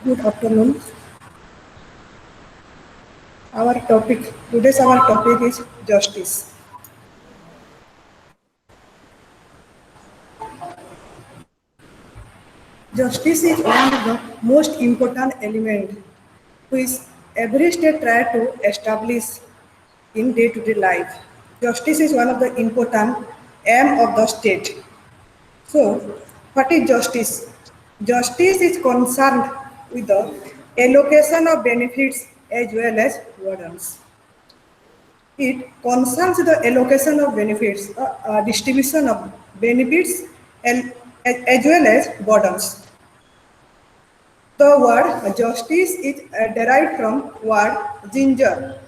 Good afternoon. Today's our topic is justice. Justice is one of the most important elements which every state tries to establish in day-to-day life. Justice is one of the important aim of the state. So, what is justice? Justice is concerned with the allocation of benefits as well as burdens. It concerns the allocation of benefits, distribution of benefits, and as well as burdens. The word justice is derived from word ginger,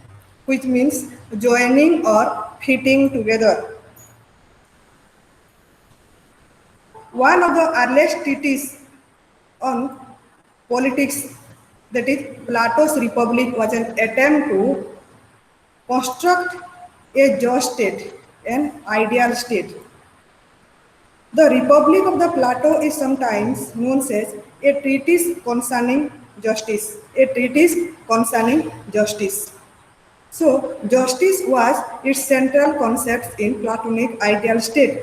which means joining or fitting together. One of the earliest treatises on politics, that is Plato's Republic, was an attempt to construct a just state, an ideal state. The Republic of the Plato is sometimes known as a treatise concerning justice. A treatise concerning justice. So, justice was its central concept in Platonic ideal state.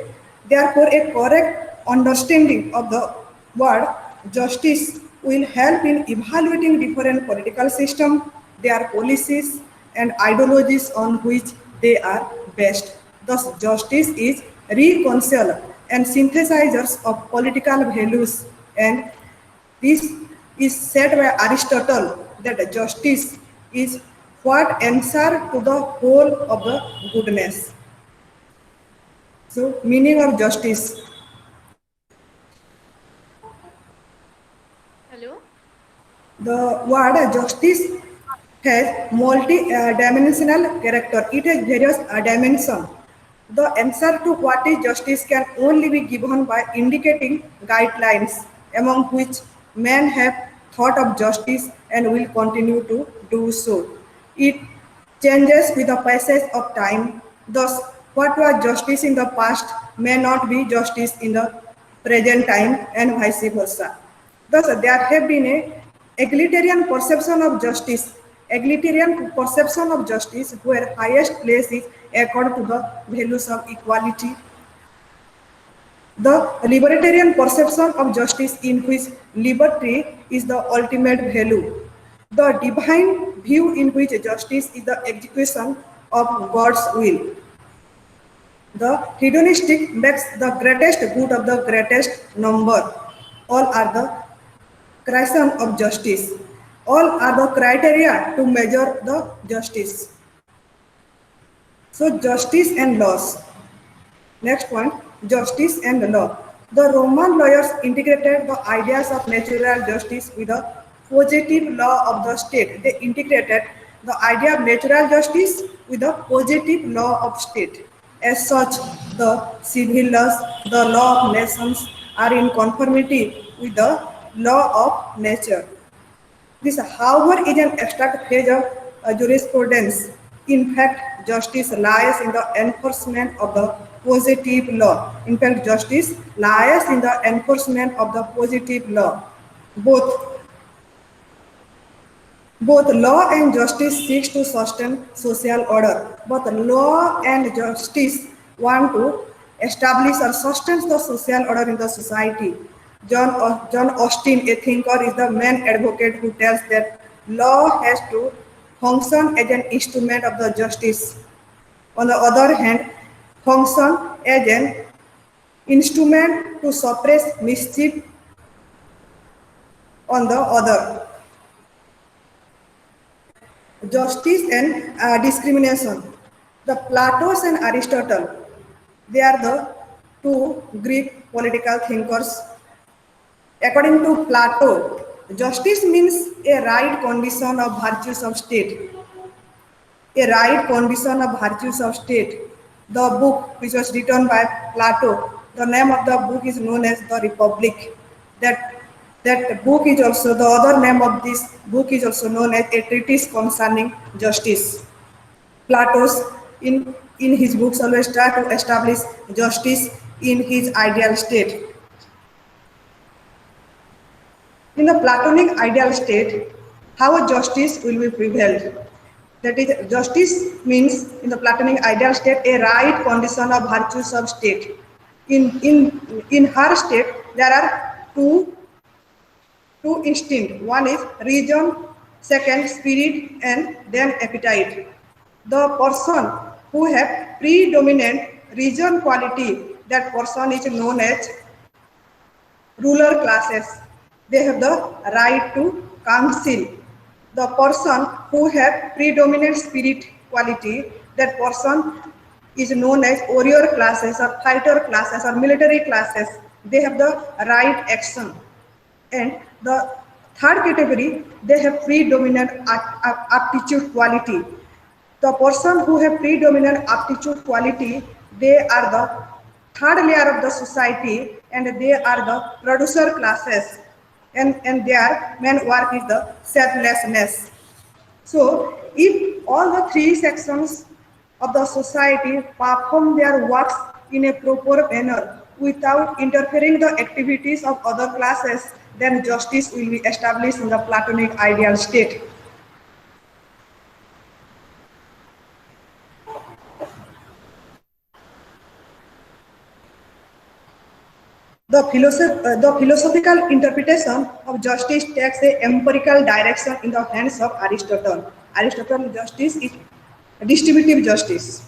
Therefore, a correct understanding of the word justice will help in evaluating different political systems, their policies, and ideologies on which they are based. Thus, justice is reconcile and synthesizers of political values, and this is said by Aristotle that justice is what answer to the whole of the goodness. So, meaning of justice. Hello? The word justice has multi-dimensional character. It has various dimensions. The answer to what is justice can only be given by indicating guidelines among which men have thought of justice and will continue to do so. It changes with the passage of time. Thus, what was justice in the past may not be justice in the present time and vice versa. Thus, there have been a egalitarian perception of justice. Egalitarian perception of justice where highest place is accorded to the values of equality. The libertarian perception of justice in which liberty is the ultimate value. The divine view in which justice is the execution of God's will. The hedonistic makes the greatest good of the greatest number. All are the creation of justice. All are the criteria to measure the justice. So justice and laws. Next point, justice and law. The Roman lawyers integrated the ideas of natural justice with the positive law of the state. They integrated the idea of natural justice with the positive law of state. As such, the civil laws, the law of nations are in conformity with the law of nature. This, however, is an abstract phase of jurisprudence. In fact, justice lies in the enforcement of the positive law. In fact, justice lies in the enforcement of the positive law. Both law and justice seeks to sustain social order. Both law and justice want to establish or sustain the social order in the society. John Austin, a thinker, is the main advocate who tells that law has to function as an instrument of the justice. On the other hand, function as an instrument to suppress mischief on the other. Justice and discrimination. The Plato and Aristotle, they are the two Greek political thinkers. According to Plato, justice means a right condition of virtues of state. A right condition of virtues of state. The book which was written by Plato, the name of the book is known as the Republic. That book is also, the other name of this book is also known as a treatise concerning justice. Plato's in his books always try to establish justice in his ideal state. In the Platonic ideal state, how justice will be prevailed? That is, justice means in the Platonic ideal state a right condition of virtues of state. In her state, there are two instinct. One is reason, second spirit, and then appetite. The person who have predominant reason quality, that person is known as ruler classes. They have the right to counsel. The person who have predominant spirit quality, that person is known as warrior classes or fighter classes or military classes. They have the right action. And the third category, they have predominant aptitude quality. The person who have predominant aptitude quality, they are the third layer of the society, and they are the producer classes, and their main work is the selflessness. So if all the three sections of the society perform their works in a proper manner without interfering the activities of other classes, then justice will be established in the Platonic ideal state. The philosophical interpretation of justice takes a empirical direction in the hands of Aristotle. Aristotle justice is distributive justice.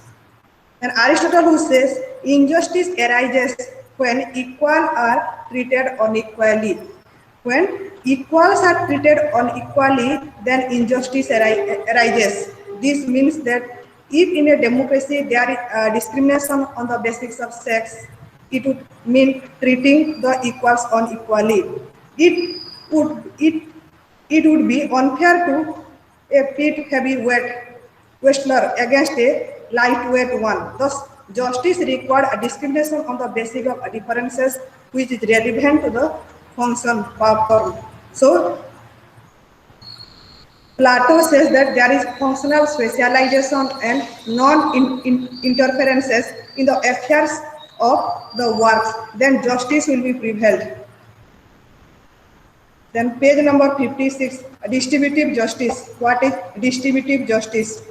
And Aristotle who says injustice arises when equal are treated unequally. When equals are treated unequally, then injustice arises. This means that if in a democracy there is discrimination on the basis of sex, it would mean treating the equals unequally. It would be unfair to a fit heavyweight wrestler against a lightweight one. Thus, justice required a discrimination on the basis of differences which is relevant to the function performed. So, Plato says that there is functional specialization and non-interferences in the affairs of the works. Then justice will be prevailed. Then page number 56, distributive justice. What is distributive justice?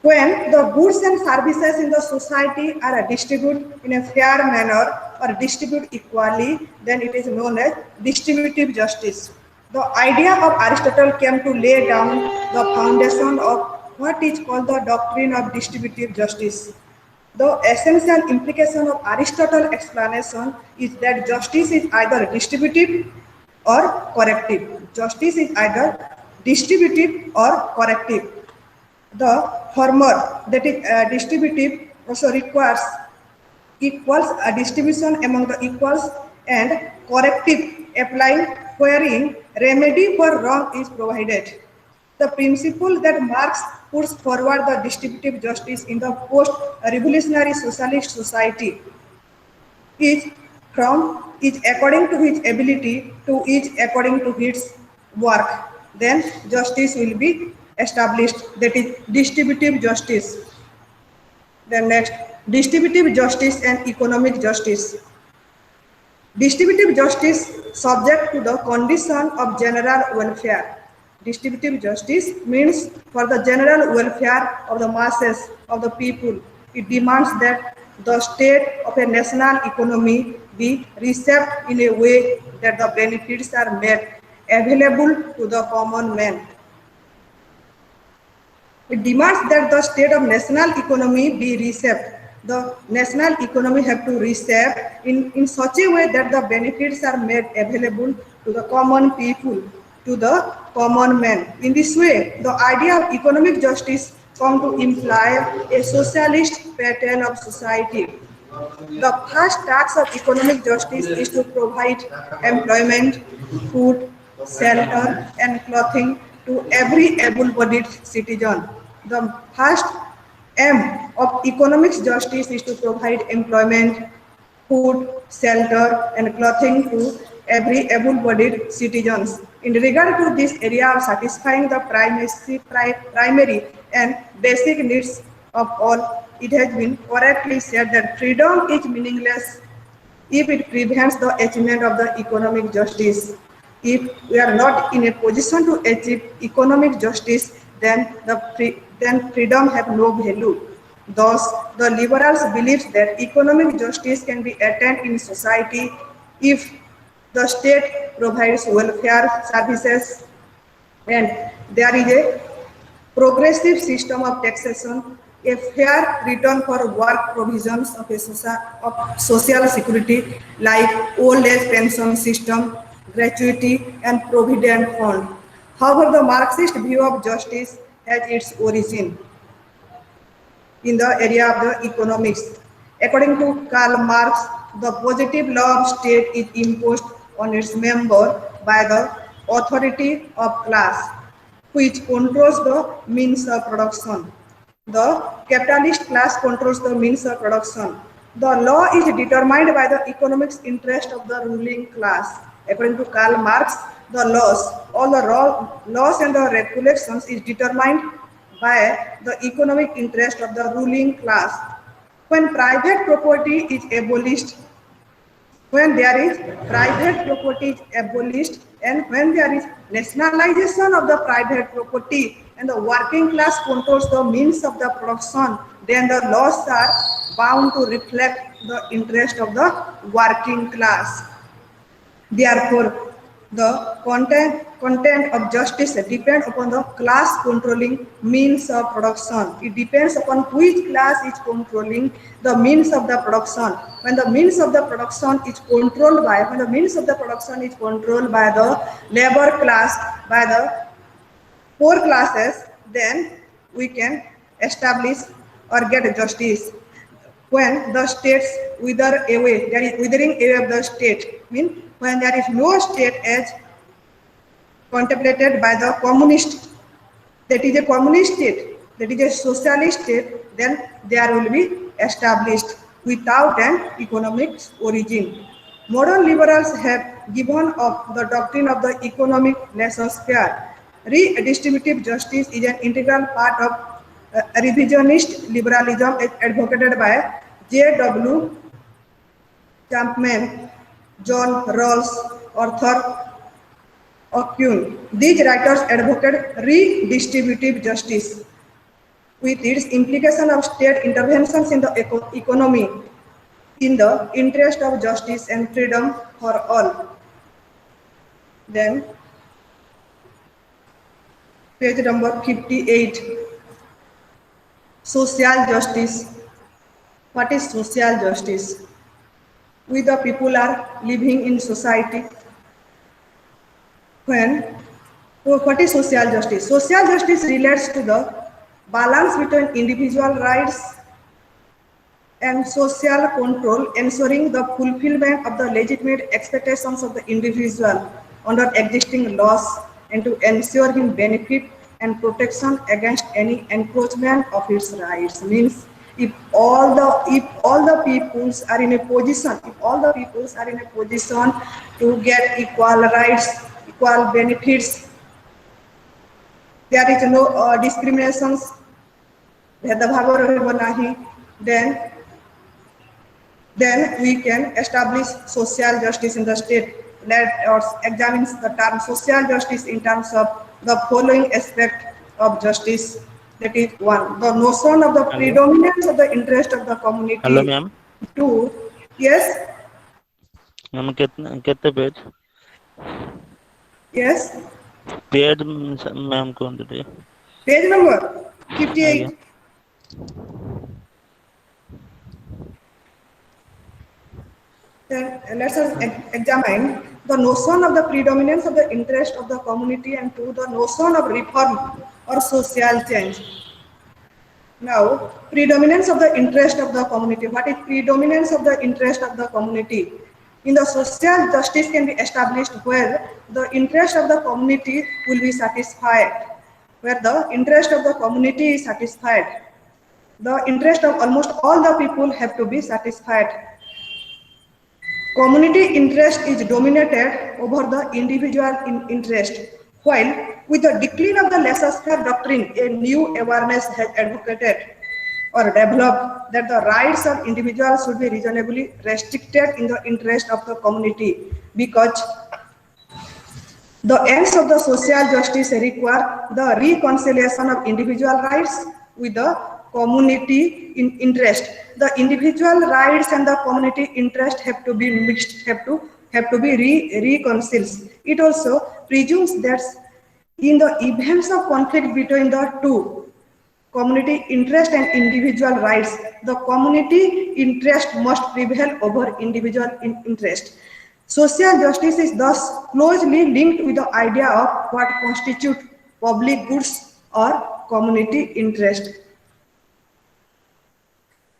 When the goods and services in the society are distributed in a fair manner or distributed equally, then it is known as distributive justice. The idea of Aristotle came to lay down the foundation of what is called the doctrine of distributive justice. The essential implication of Aristotle's explanation is that justice is either distributive or corrective. Justice is either distributive or corrective. The former, that is distributive, also requires equals a distribution among the equals, and corrective applying wherein remedy for wrong is provided. The principle that Marx puts forward the distributive justice in the post-revolutionary socialist society is according to his ability to each according to his work. Then justice will be established, that is distributive justice. Then next, distributive justice and economic justice. Distributive justice subject to the condition of general welfare. Distributive justice means for the general welfare of the masses of the people. It demands that the state of a national economy be reshaped in a way that the benefits are made available to the common man. It demands that the state of national economy be reshaped. The national economy have to reshape in such a way that the benefits are made available to the common people, to the common man. In this way, the idea of economic justice come to imply a socialist pattern of society. The first task of economic justice is to provide employment, food, shelter, and clothing to every able-bodied citizen. The first aim of economic justice is to provide employment, food, shelter, and clothing to every able-bodied citizens. In regard to this area of satisfying the primary and basic needs of all, it has been correctly said that freedom is meaningless if it prevents the achievement of the economic justice. If we are not in a position to achieve economic justice, then freedom have no value. Thus, the liberals believe that economic justice can be attained in society if the state provides welfare services and there is a progressive system of taxation, a fair return for work provisions of social security like old age pension system, gratuity and provident fund. However, the Marxist view of justice has its origin in the area of the economics. According to Karl Marx, the positive law of state is imposed on its member by the authority of class, which controls the means of production. The capitalist class controls the means of production. The law is determined by the economic interest of the ruling class. According to Karl Marx, the laws, all the laws and the regulations is determined by the economic interest of the ruling class. When private property is abolished, when there is private property is abolished, and when there is nationalization of the private property and the working class controls the means of the production, then the laws are bound to reflect the interest of the working class. Therefore, the content of justice depends upon the class controlling means of production. It depends upon which class is controlling the means of the production. When the means of the production is controlled by, the labor class, by the poor classes, then we can establish or get justice. When the states wither away, there is withering away of the state, means when there is no state as contemplated by the communist, that is a communist state, that is a socialist state, then there will be established without an economic origin. Modern liberals have given up the doctrine of the economic laissez-faire. Redistributive justice is an integral part of revisionist liberalism advocated by J.W. Champman, John Rawls, Arthur Ocune. These writers advocate redistributive justice with its implication of state interventions in the economy in the interest of justice and freedom for all. Then, page number 58, social justice. What is social justice? We the people are living in society. What is social justice? Social justice relates to the balance between individual rights and social control, ensuring the fulfillment of the legitimate expectations of the individual under existing laws and to ensure him benefit and protection against any encroachment of his rights. Means if all the peoples are in a position, to get equal rights, equal benefits, there is no discriminations, then we can establish social justice in the state. Let us examine the term social justice in terms of the following aspect of justice. That is, 1, the notion of the predominance of the interest of the community. Hello, ma'am. 2, yes. Ma'am, कितने page? Yes. Page ma'am कौन दे? Page number 58. Then let us examine the notion of the predominance of the interest of the community and 2, the notion of reform or social change. Now, predominance of the interest of the community. What is predominance of the interest of the community? In the social justice can be established where the interest of the community will be satisfied. Where the interest of the community is satisfied. The interest of almost all the people have to be satisfied. Community interest is dominated over the individual interest, while with the decline of the laissez-faire doctrine, a new awareness has advocated or developed that the rights of individuals should be reasonably restricted in the interest of the community, because The ends of the social justice require the reconciliation of individual rights with the community interest. The individual rights and the community interest have to be mixed, have to be reconciled. It also presumes that in the events of conflict between the two, community interest and individual rights, the community interest must prevail over individual interest. Social justice is thus closely linked with the idea of what constitutes public goods or community interest.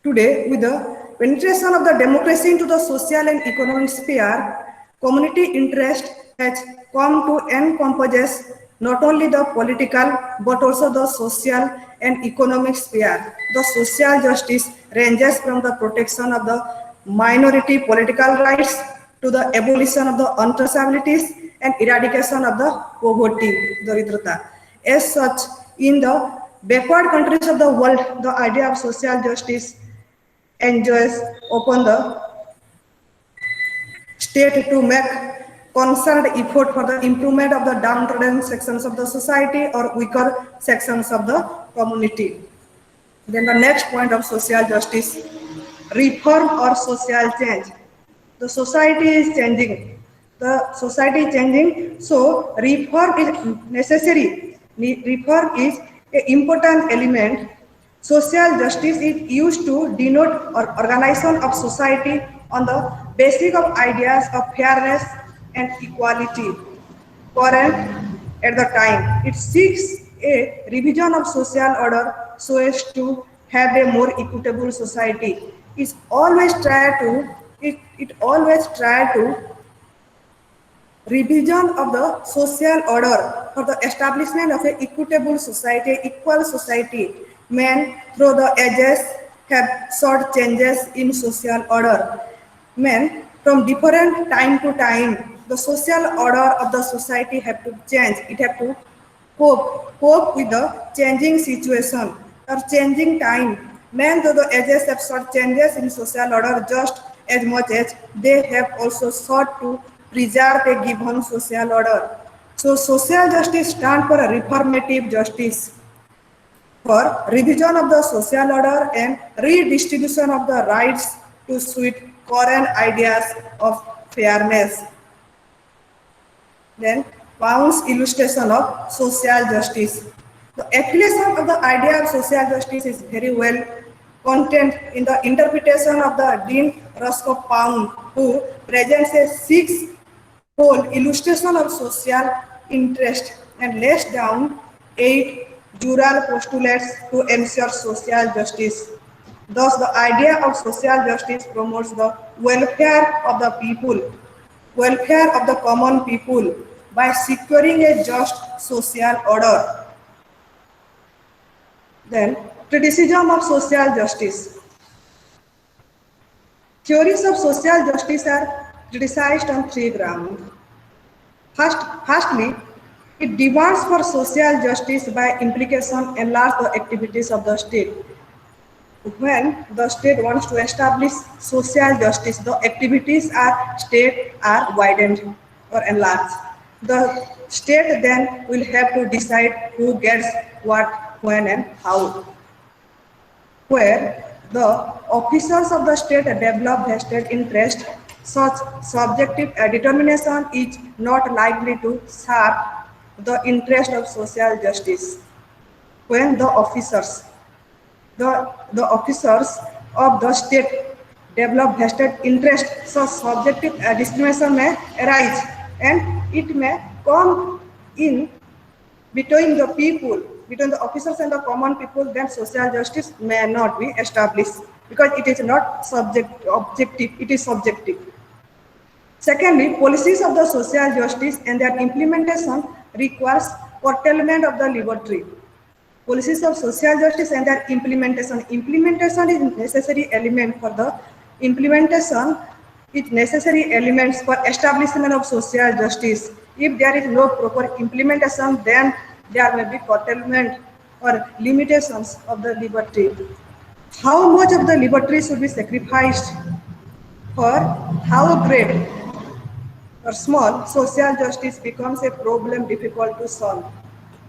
Today, with the penetration of the democracy into the social and economic sphere, community interest has come to encompass not only the political but also the social and economic sphere. The social justice ranges from the protection of the minority political rights to the abolition of the untouchabilities and eradication of the poverty, Daridrata. As such, in the backward countries of the world, the idea of social justice enjoys upon the state to make concerted effort for the improvement of the downtrodden sections of the society or weaker sections of the community. Then the next point of social justice, reform or social change. The society is changing. The society is changing, so reform is necessary. Reform is an important element. Social justice is used to denote or organization of society on the basis of ideas of fairness and equality current at the time. It seeks a revision of social order so as to have a more equitable society. It always try to revision of the social order for the establishment of an equitable society, equal society. Men through the ages have sought changes in social order. Men from different time to time, the social order of the society have to change. It have to cope with the changing situation or changing time. Men through the ages have sought changes in social order just as much as they have also sought to preserve a given social order. So social justice stands for a reformative justice, for revision of the social order and redistribution of the rights to suit current ideas of fairness. Then Pound's illustration of social justice. The affiliation of the idea of social justice is very well contained in the interpretation of the Dean Roscoe Pound, who presents a six-fold illustration of social interest and lays down 8 jural postulates to ensure social justice. Thus, the idea of social justice promotes the welfare of the common people by securing a just social order. Then, criticism of social justice. Theories of social justice are criticized on 3 grounds. Firstly, it demands for social justice by implication enlarge the activities of the state. When the state wants to establish social justice, the activities are state are widened or enlarged. The state then will have to decide who gets what, when, and how. Where the officers of the state develop vested interest, such subjective determination is not likely to serve the interest of social justice. When the officers of the state develop vested interest, such subjective discrimination may arise and it may come in between the people, between the officers and the common people, then social justice may not be established because it is not objective, it is subjective. Secondly, policies of the social justice and their implementation requires curtailment of the liberty. Policies of social justice and their implementation. Implementation is necessary element for the implementation. Is necessary elements for establishment of social justice. If there is no proper implementation, then there may be curtailment or limitations of the liberty. How much of the liberty should be sacrificed for how great? or small, social justice becomes a problem difficult to solve.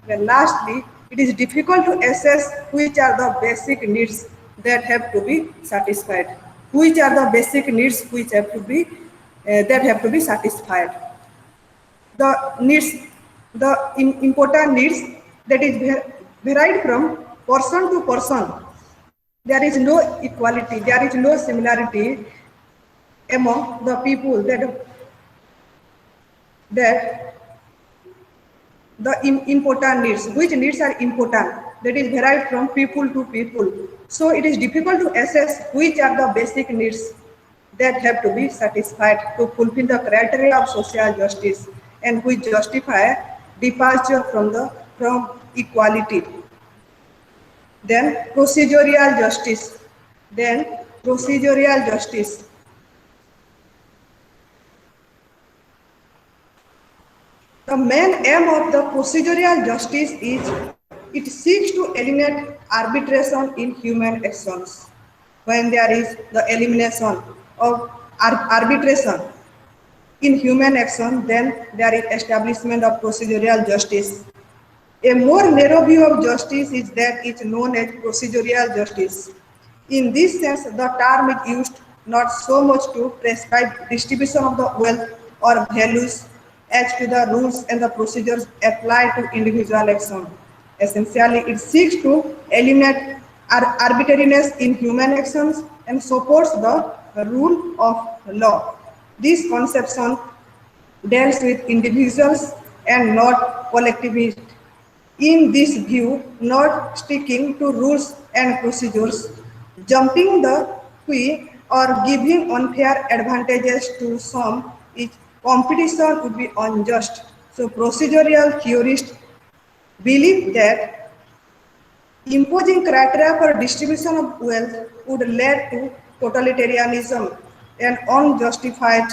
Then lastly, it is difficult to assess which are the basic needs that have to be satisfied. Which are the basic needs which have to be that have to be satisfied. The needs, the important needs that is varied from person to person. There is no equality, there is no similarity among the people that the important needs, which needs are important, that is varied from people to people. So it is difficult to assess which are the basic needs that have to be satisfied to fulfill the criteria of social justice and which justify departure from equality. Then procedural justice. Then procedural justice. The main aim of the procedural justice is it seeks to eliminate arbitration in human actions. When there is the elimination of arbitration in human action, then there is establishment of procedural justice. A more narrow view of justice is that it's known as procedural justice. In this sense, the term is used not so much to prescribe distribution of the wealth or values as to the rules and the procedures applied to individual action. Essentially, it seeks to eliminate arbitrariness in human actions and supports the rule of law. This conception deals with individuals and not collectivists. In this view, not sticking to rules and procedures, jumping the queue or giving unfair advantages to some is competition would be unjust. So procedural theorists believe that imposing criteria for distribution of wealth would lead to totalitarianism and unjustified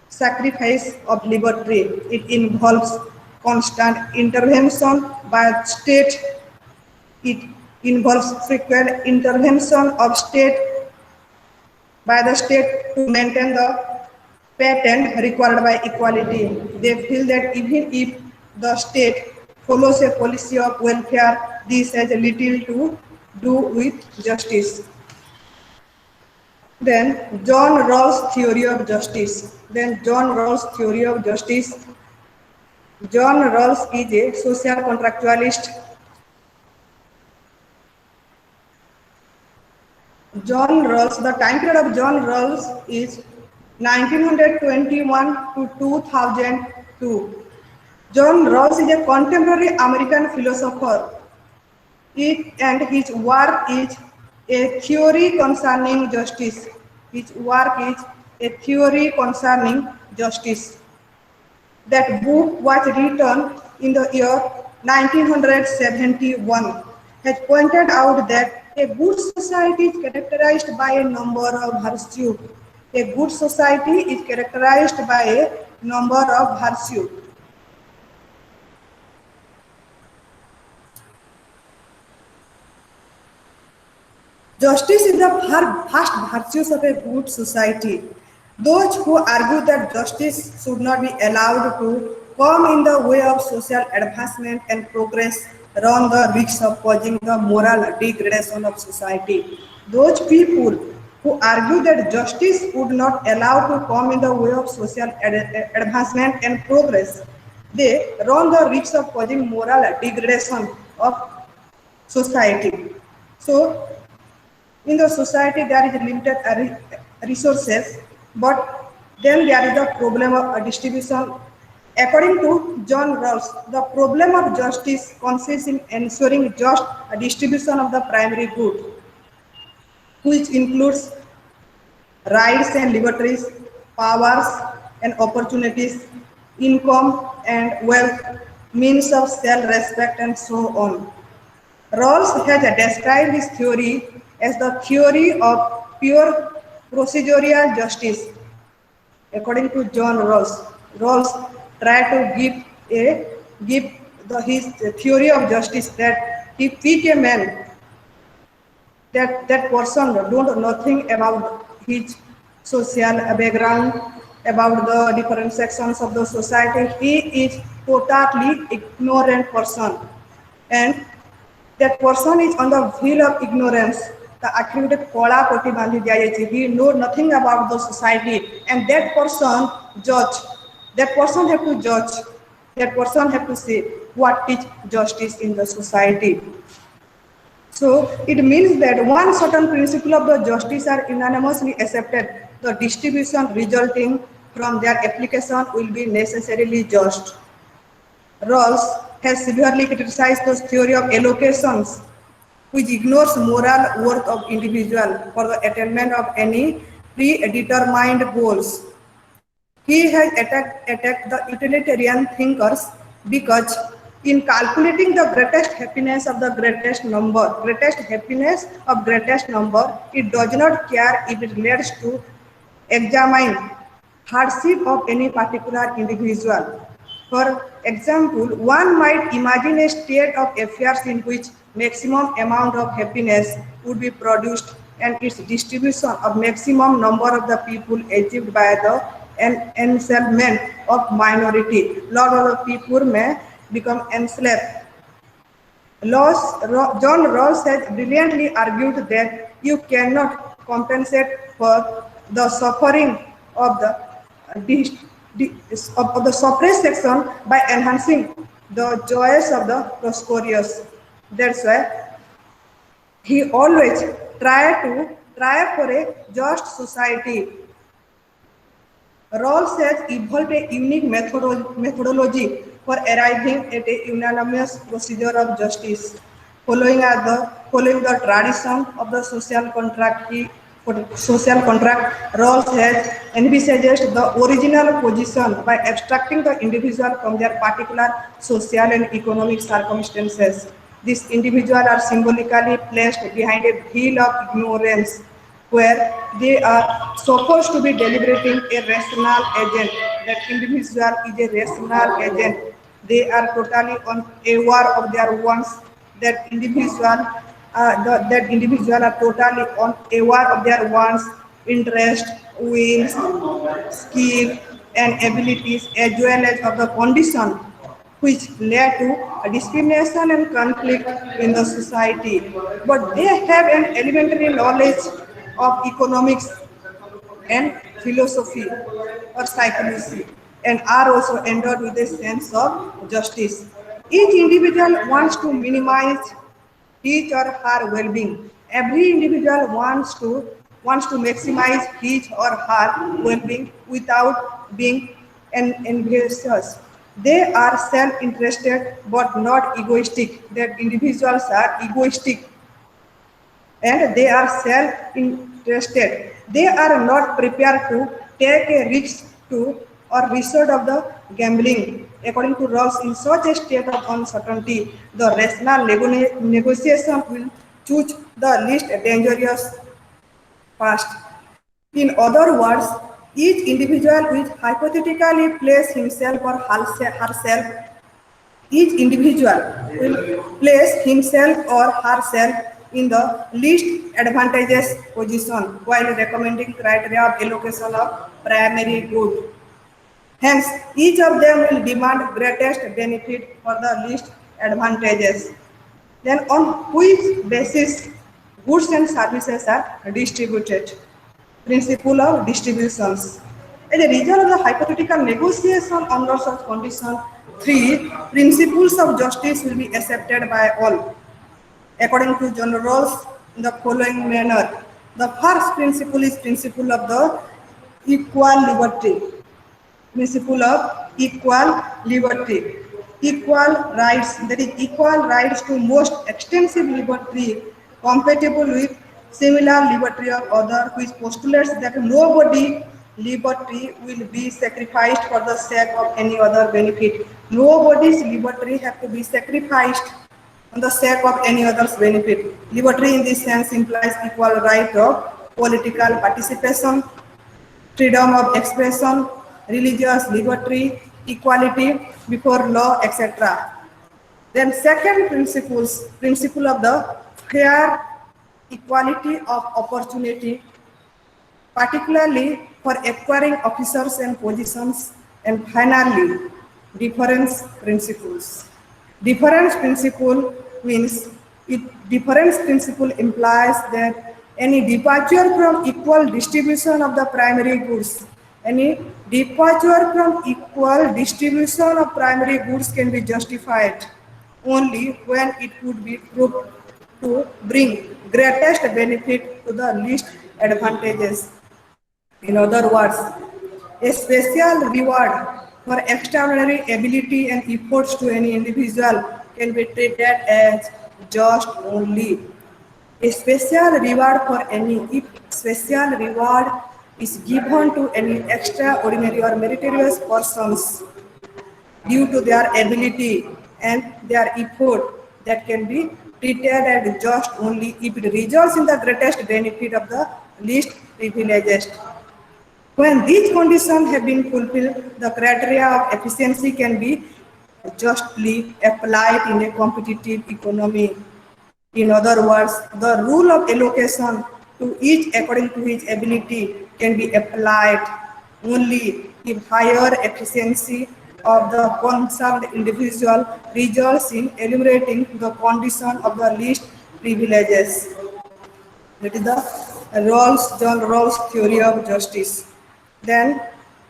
sacrifice of liberty. It involves constant intervention by state. It involves frequent intervention of state by the state to maintain the pattern required by equality. They feel that even if the state follows a policy of welfare, this has little to do with justice. Then John Rawls' theory of justice. John Rawls is a social contractualist. The time period of John Rawls is 1921 to 2002. John Rawls is a contemporary American philosopher. And his work is a theory concerning justice. That book was written in the year 1971, has pointed out that a good society is characterized by a number of virtues. A good society is characterized by a number of virtues. Justice is the first virtues of a good society. Those who argue that justice should not be allowed to come in the way of social advancement and progress run the risk of causing the moral degradation of society. Those people who argue that justice would not allow to come in the way of social advancement and progress, they run the risk of causing moral degradation of society. So, in the society there is limited resources, but then there is the problem of distribution. According to John Rawls, the problem of justice consists in ensuring just distribution of the primary good, which includes rights and liberties, powers and opportunities, income and wealth, means of self-respect, and so on. Rawls has described his theory as the theory of pure procedural justice. According to John Rawls, Rawls tried to give his theory of justice that if a man that person don't know nothing about his social background, about the different sections of the society. He is totally ignorant person, and that person is on the wheel of ignorance. The accused kola koti bandi diyaଯାଇଛି. He know nothing about the society, and that person judge. That person have to judge. That person have to say what is justice in the society. So it means that one certain principle of the justice are unanimously accepted. The distribution resulting from their application will be necessarily just. Rawls has severely criticized the theory of allocations, which ignores moral worth of individual for the attainment of any predetermined goals. He has attacked the utilitarian thinkers because in calculating the greatest happiness of the greatest happiness of greatest number, it does not care if it leads to examine hardship of any particular individual. For example, one might imagine a state of affairs in which maximum amount of happiness would be produced and its distribution of maximum number of the people achieved by the enslavement of minority. Lot of the people may become enslaved. John Rawls has brilliantly argued that you cannot compensate for the suffering of the of the suppressed section by enhancing the joys of the prosperous. That's why he always try for a just society. Rawls has evolved a unique methodology for arriving at a unanimous procedure of justice, following the tradition of the social contract. Rawls has envisaged the original position by abstracting the individual from their particular social and economic circumstances. These individuals are symbolically placed behind a veil of ignorance where they are supposed to be deliberating a rational agent. That individual is a rational agent. They are totally unaware of their wants. That individual are totally unaware of their wants, interest, wills, skill, and abilities, as well as of the condition which led to discrimination and conflict in the society. But they have an elementary knowledge of economics and philosophy or psychology and are also endowed with a sense of justice. Each individual wants to minimize his or her well-being. Every individual wants to maximize his or her well-being without being envious. They are self-interested but not egoistic. That individuals are egoistic and they are self-interested. They are not prepared to take a risk to or resort of the gambling. According to Rawls, in such a state of uncertainty, the rational negotiation will choose the least dangerous past. In other words, each individual will hypothetically place himself or herself. Each individual will place himself or herself in the least advantageous position while recommending criteria of allocation of primary good. Hence, each of them will demand greatest benefit for the least advantages. Then on which basis goods and services are distributed? Principle of distributions. As a result of the hypothetical negotiation under such conditions, three principles of justice will be accepted by all. According to John Rawls, in the following manner. The first principle is principle of the equal liberty. Principle of equal liberty. Equal rights, that is equal rights to most extensive liberty compatible with similar liberty of other, which postulates that nobody liberty will be sacrificed for the sake of any other benefit. Nobody's liberty have to be sacrificed on the sake of any other's benefit. Liberty in this sense implies equal right of political participation, freedom of expression, religious liberty, equality before law, etc. Then second principle of the fair equality of opportunity particularly for acquiring officers and positions, and finally, difference principles. Difference principle means difference principle implies that any departure from equal distribution of the primary goods, any departure from equal distribution of primary goods can be justified only when it could be proved to bring greatest benefit to the least advantages. In other words, a special reward for extraordinary ability and efforts to any individual can be treated as just only. A special reward for any if special reward is given to any extraordinary or meritorious persons due to their ability and their effort that can be treated as just only if it results in the greatest benefit of the least privileged. When these conditions have been fulfilled, the criteria of efficiency can be justly applied in a competitive economy. In other words, the rule of allocation to each according to his ability can be applied only if higher efficiency of the concerned individual results in eliminating the condition of the least privileges. That is the John Rawls theory of justice. Then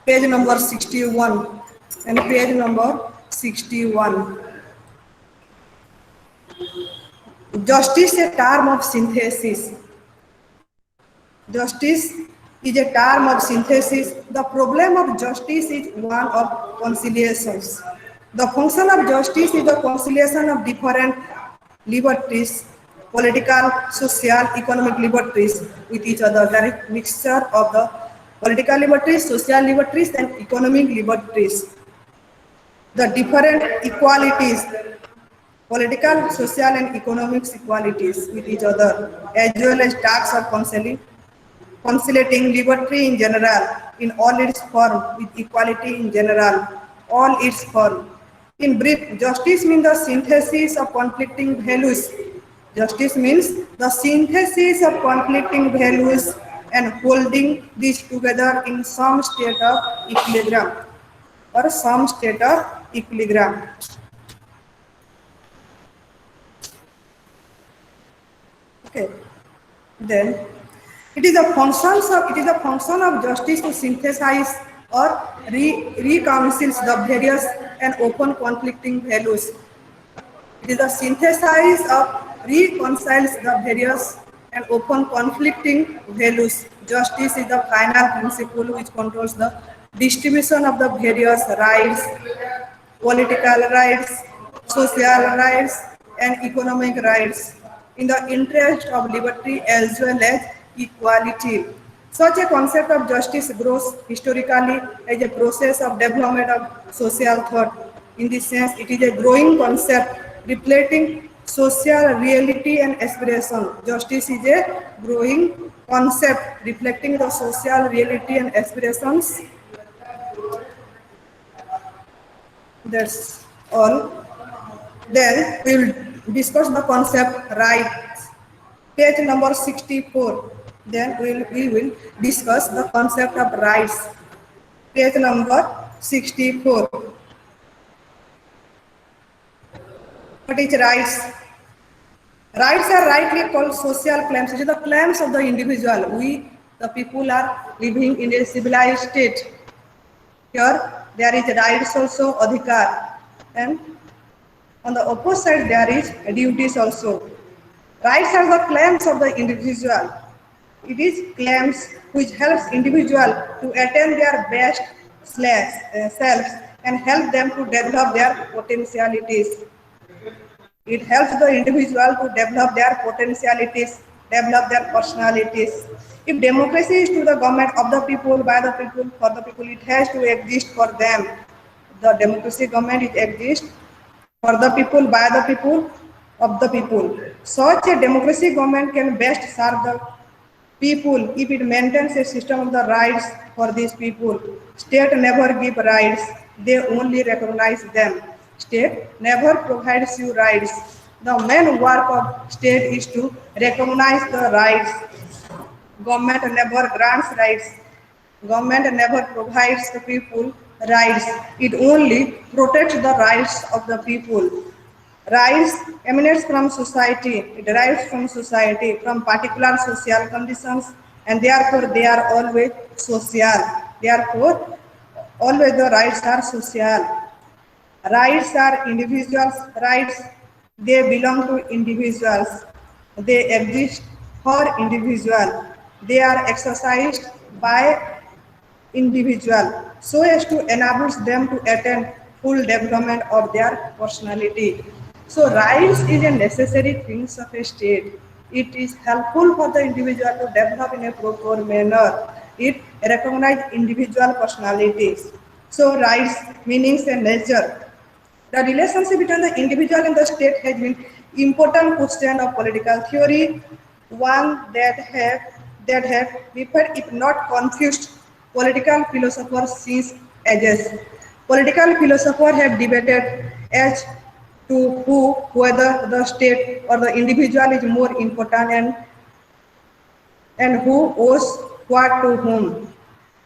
page number 61 and page number 61. Justice is a term of synthesis. Justice is a term of synthesis. The problem of justice is one of conciliations. The function of justice is the conciliation of different liberties, political, social, economic liberties with each other. There is mixture of the political liberties, social liberties, and economic liberties. The different equalities, political, social, and economic equalities with each other, as well as tasks of conciliating liberty in general, in all its form, with equality in general, all its form. In brief, justice means the synthesis of conflicting values. Justice means the synthesis of conflicting values and holding these together in some state of equilibrium or some state of equilibrium. Okay. Then it is a function of justice to synthesize or reconcile the various and open conflicting values. It is the synthesis of reconciles the various and open conflicting values. Justice is the final principle which controls the distribution of the various rights, political rights, social rights, and economic rights in the interest of liberty as well as equality. Such a concept of justice grows historically as a process of development of social thought. In this sense, it is a growing concept reflecting social reality and aspiration. Justice is a growing concept reflecting the social reality and aspirations. That's all. Then we will discuss the concept rights. Page number 64. Then we will discuss the concept of rights. Page number 64. What is rights? Rights are rightly called social claims. It is the claims of the individual. We, the people, are living in a civilized state. Here there is rights also, adhikar, and on the opposite side there is duties also. Rights are the claims of the individual. It is claims which helps individual to attain their best selves and help them to develop their potentialities. It helps the individual to develop their potentialities, develop their personalities. If democracy is to the government of the people, by the people, for the people, it has to exist for them. The democracy government it exists for the people, by the people, of the people. Such a democracy government can best serve the people if it maintains a system of the rights for these people. State never give rights, they only recognize them. State never provides you rights. The main work of state is to recognize the rights. Government never grants rights. Government never provides the people rights. It only protects the rights of the people. Rights emanates from society, it derives from society, from particular social conditions, and therefore they are always social. Therefore, always the rights are social. Rights are individuals' rights. They belong to individuals. They exist for individual. They are exercised by individual so as to enable them to attain full development of their personality. So rights is a necessary thing of a state. It is helpful for the individual to develop in a proper manner. It recognizes individual personalities. So rights, meanings and nature. The relationship between the individual and the state has been important question of political theory, one that have prepared if not confused political philosophers since ages. Political philosophers have debated as to whether the state or the individual is more important and who owes what to whom.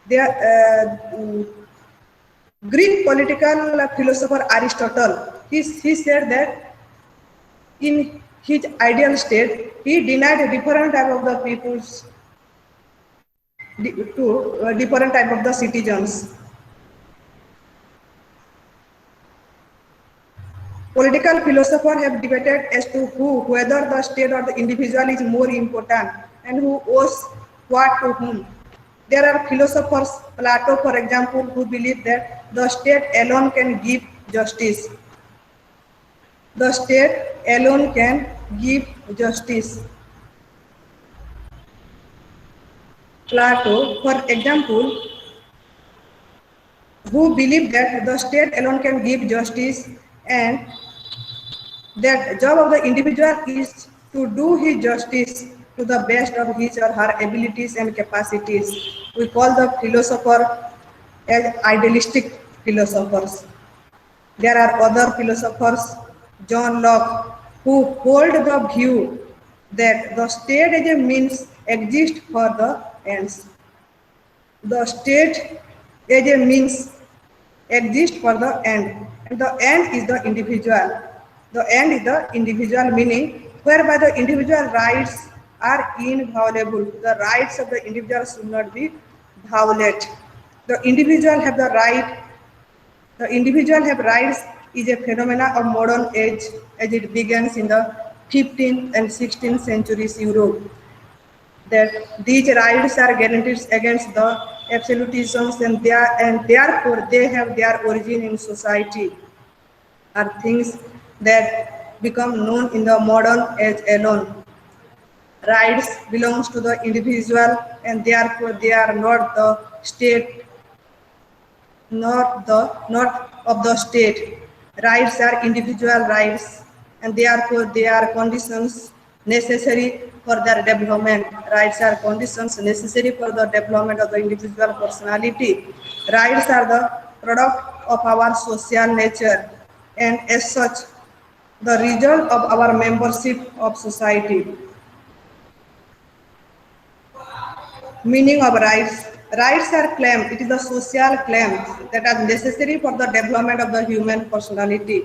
There, Greek political philosopher Aristotle, he said that in his ideal state, he denied different type of the peoples to different type of the citizens. Political philosophers have debated as to whether the state or the individual is more important and who owes what to whom. There are philosophers, Plato for example, who believe that the state alone can give justice. The state alone can give justice. Plato, for example, who believe that the state alone can give justice and that job of the individual is to do his justice to the best of his or her abilities and capacities. We call the philosopher as idealistic philosophers. There are other philosophers, John Locke, who hold the view that the state as a means exists for the ends. The state as a means exists for the end, and the end is the individual. The end is the individual, meaning whereby the individual rights are inviolable. The rights of the individual should not be violated. The individual have the right. The individual have rights is a phenomena of modern age as it begins in the 15th and 16th centuries Europe. That these rights are guaranteed against the absolutisms and therefore they have their origin in society are things that become known in the modern age alone. Rights belongs to the individual and therefore they are not the state, not of the state. Rights are individual rights and therefore they are conditions necessary for their development. Rights are conditions necessary for the development of the individual personality. Rights are the product of our social nature and as such the result of our membership of society. Meaning of rights. Rights are claims. It is the social claims that are necessary for the development of the human personality.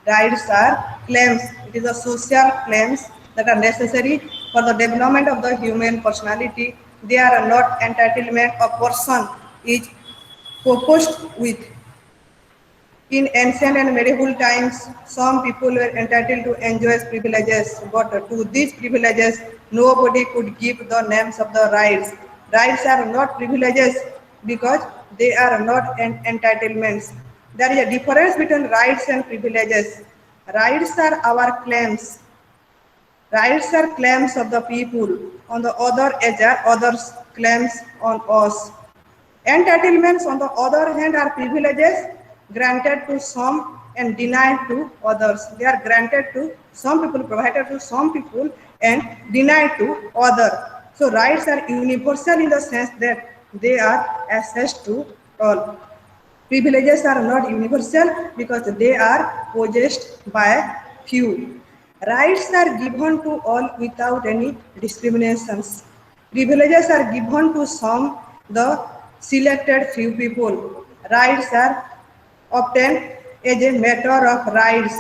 Rights are claims. It is the social claims that are necessary for the development of the human personality. They are not entitlement a person is proposed with. In ancient and medieval times, some people were entitled to enjoy privileges, but to these privileges, nobody could give the names of the rights. Rights are not privileges because they are not entitlements. There is a difference between rights and privileges. Rights are our claims. Rights are claims of the people. On the other edge are others' claims on us. Entitlements, on the other hand, are privileges granted to some and denied to others. They are granted to some people, provided to some people, and denied to others. So rights are universal in the sense that they are access to all. Privileges are not universal because they are possessed by few. Rights are given to all without any discriminations. Privileges are given to some, the selected few people. Rights are obtained as a matter of rights.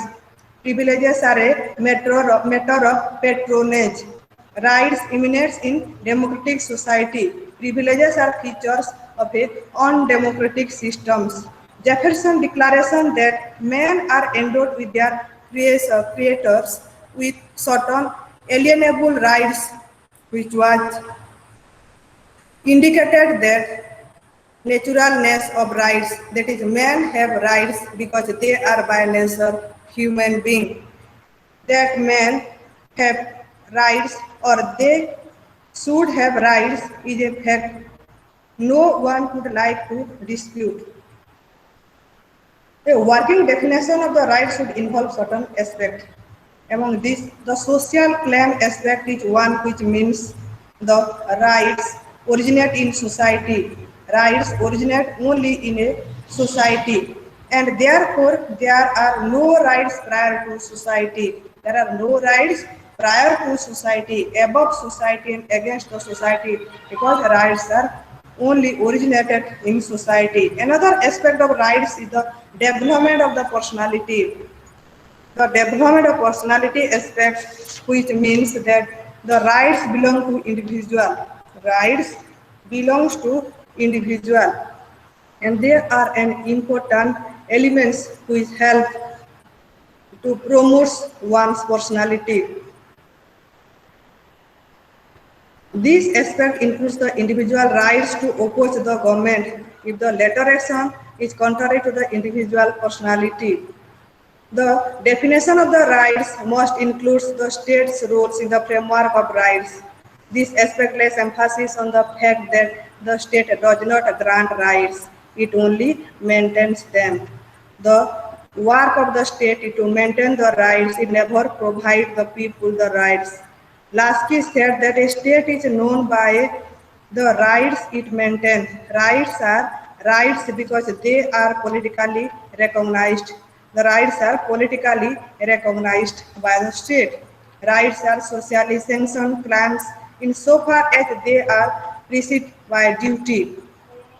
Privileges are a matter of patronage. Rights emanates in democratic society. Privileges are features of a undemocratic systems. Jefferson declaration that men are endowed with their creators with certain alienable rights, which was indicated that naturalness of rights, that is, men have rights because they are by nature human being. That men have rights or they should have rights is a fact no one would like to dispute. A working definition of the right should involve certain aspects. Among these, the social claim aspect is one which means the rights originate in society. Rights originate only in a society, and therefore there are no rights prior to society. There are no rights prior to society, above society and against the society, because rights are only originated in society. Another aspect of rights is the development of the personality. The development of personality aspect, which means that the rights belong to individual. Rights belongs to individual, and they are an important elements which help to promote one's personality. This aspect includes the individual rights to oppose the government if the latter action is contrary to the individual personality. The definition of the rights must include the state's roles in the framework of rights. This aspect lays emphasis on the fact that the state does not grant rights, it only maintains them. The work of the state is to maintain the rights, it never provides the people the rights. Lasky said that a state is known by the rights it maintains. Rights are rights because they are politically recognized. The rights are politically recognized by the state. Rights are socially sanctioned claims insofar as they are preceded by duty.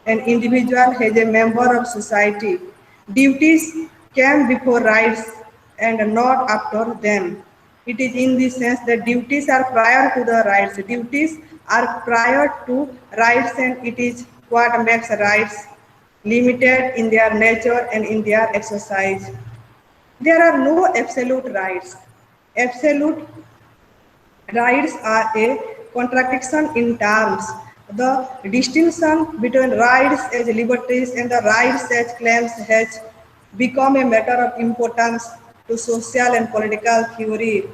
An individual is a member of society. Duties come before rights and not after them. It is in this sense that duties are prior to the rights. Duties are prior to rights, and it is what makes rights limited in their nature and in their exercise. There are no absolute rights. Absolute rights are a contradiction in terms. The distinction between rights as liberties and the rights as claims has become a matter of importance to social and political theory,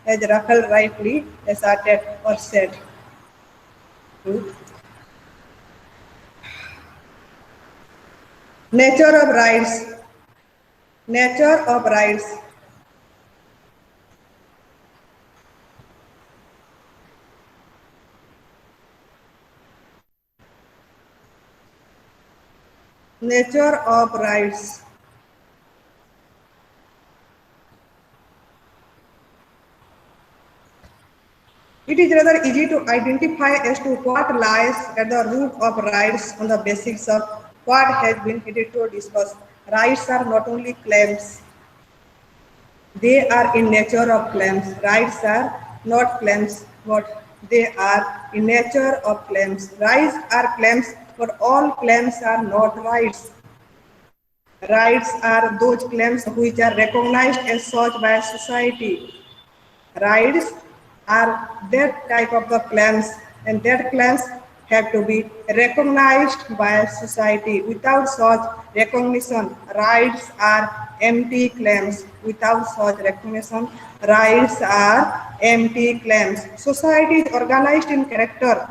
as Raphael rightly asserted or said. Nature of rights. Nature of rights. Nature of rights. It is rather easy to identify as to what lies at the root of rights on the basis of what has been hitherto discussed. Rights are not only claims, they are in nature of claims. Rights are not claims, but they are in nature of claims. Rights are claims, but all claims are not rights. Rights are those claims which are recognized as such by society. Rights are that type of the claims, and that claims have to be recognized by society. Without such recognition, rights are empty claims. Without such recognition, rights are empty claims. Society is organized in character,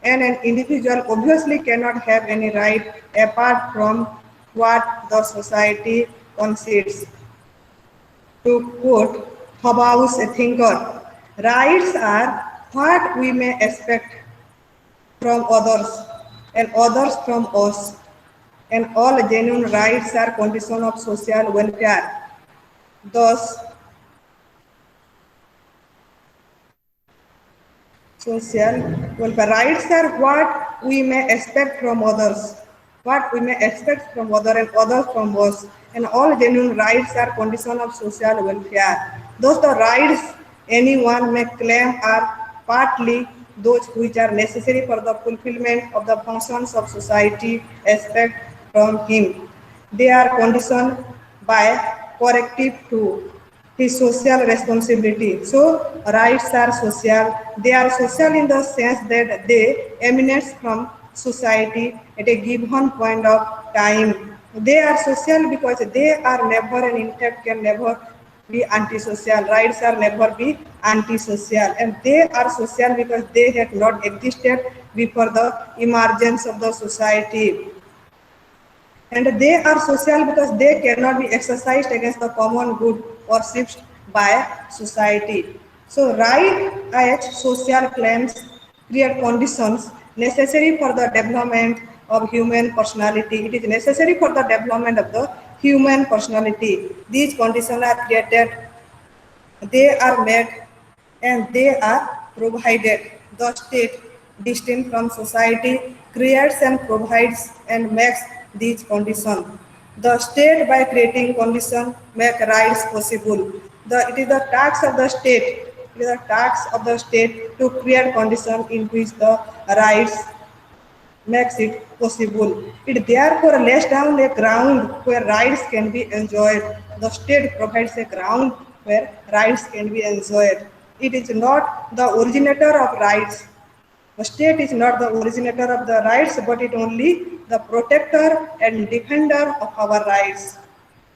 and an individual obviously cannot have any right apart from what the society concedes. To quote Hobbes, a thinker, rights are what we may expect from others and others from us, and all genuine rights are conditions of social welfare. Thus, social welfare. Rights are what we may expect from others, what we may expect from other and others from us. And all genuine rights are condition of social welfare. Those the rights anyone may claim are partly those which are necessary for the fulfillment of the functions of society expect from him. They are conditioned by corrective to his social responsibility. So rights are social. They are social in the sense that they emanate from society at a given point of time. They are social because they are never and in fact can never be antisocial. Rights are never be antisocial, and they are social because they had not existed before the emergence of the society, and they are social because they cannot be exercised against the common good perceived by society. So right as social claims create conditions necessary for the development of human personality. It is necessary for the development of the human personality. These conditions are created, they are made, and they are provided. The state, distinct from society, creates and provides and makes these conditions. The state, by creating conditions, make rights possible. It is the task of the state. It is the task of the state to create conditions in which the rights makes it possible. It therefore lays down a ground where rights can be enjoyed. The state provides a ground where rights can be enjoyed. It is not the originator of rights. The state is not the originator of the rights, but it only the protector and defender of our rights.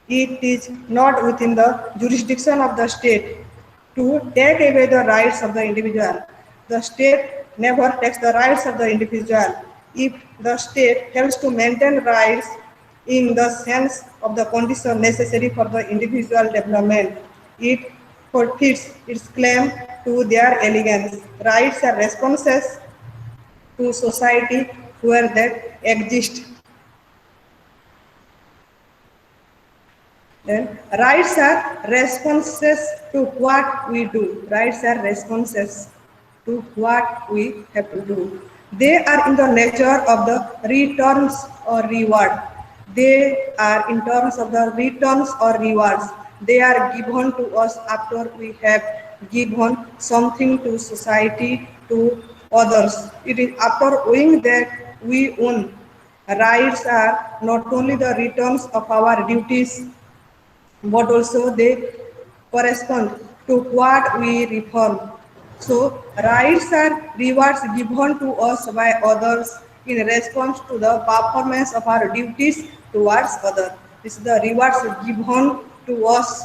It is not within the jurisdiction of the state to take away the rights of the individual. The state never takes the rights of the individual. If the state helps to maintain rights in the sense of the condition necessary for the individual development, it forfeits its claim to their elegance. Rights are responses to society where they exist. Then rights are responses to what we do. Rights are responses to what we have to do. They are in the nature of the returns or reward. They are in terms of the returns or rewards. They are given to us after we have given something to society, to others. It is after owing that we own. Rights are not only the returns of our duties, but also they correspond to what we reform. So rights are rewards given to us by others in response to the performance of our duties towards others. This is the rewards given to us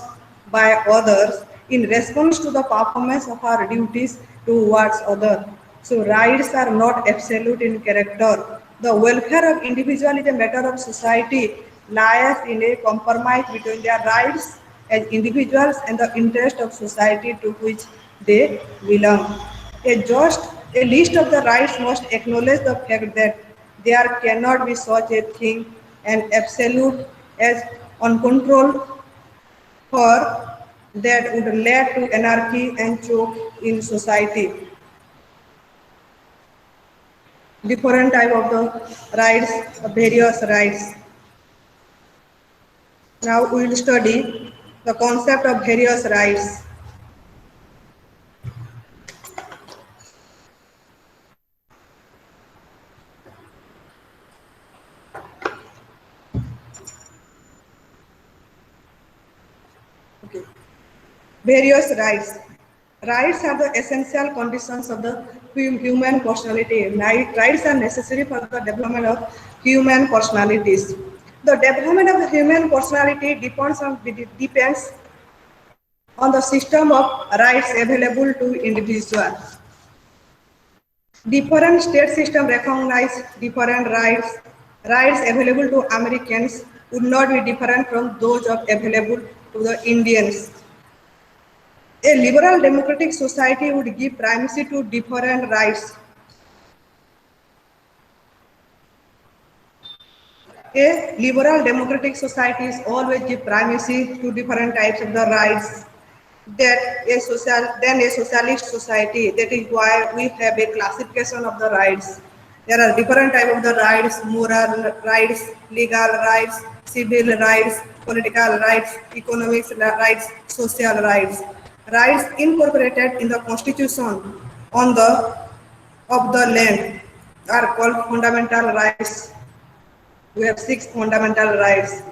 by others in response to the performance of our duties towards others. So rights are not absolute in character. The welfare of individual is a matter of society, lies in a compromise between their rights as individuals and the interest of society to which they belong. A list of the rights must acknowledge the fact that there cannot be such a thing an absolute as uncontrolled, for that would lead to anarchy and choke in society. Different type of the rights, various rights. Now we will study the concept of various rights. Okay. Various rights. Rights are the essential conditions of the human personality. Rights are necessary for the development of human personalities. The development of the human personality depends on the system of rights available to individuals. Different state systems recognize different rights. Rights available to Americans would not be different from those available to the Indians. A liberal democratic society would give primacy to different rights. A liberal democratic society is always give primacy to different types of the rights. that a socialist society. That is why we have a classification of the rights. There are different type of the rights: moral rights, legal rights, civil rights, political rights, economic rights, social rights. Rights incorporated in the constitution on the of the land are called fundamental rights. We have six fundamental rights.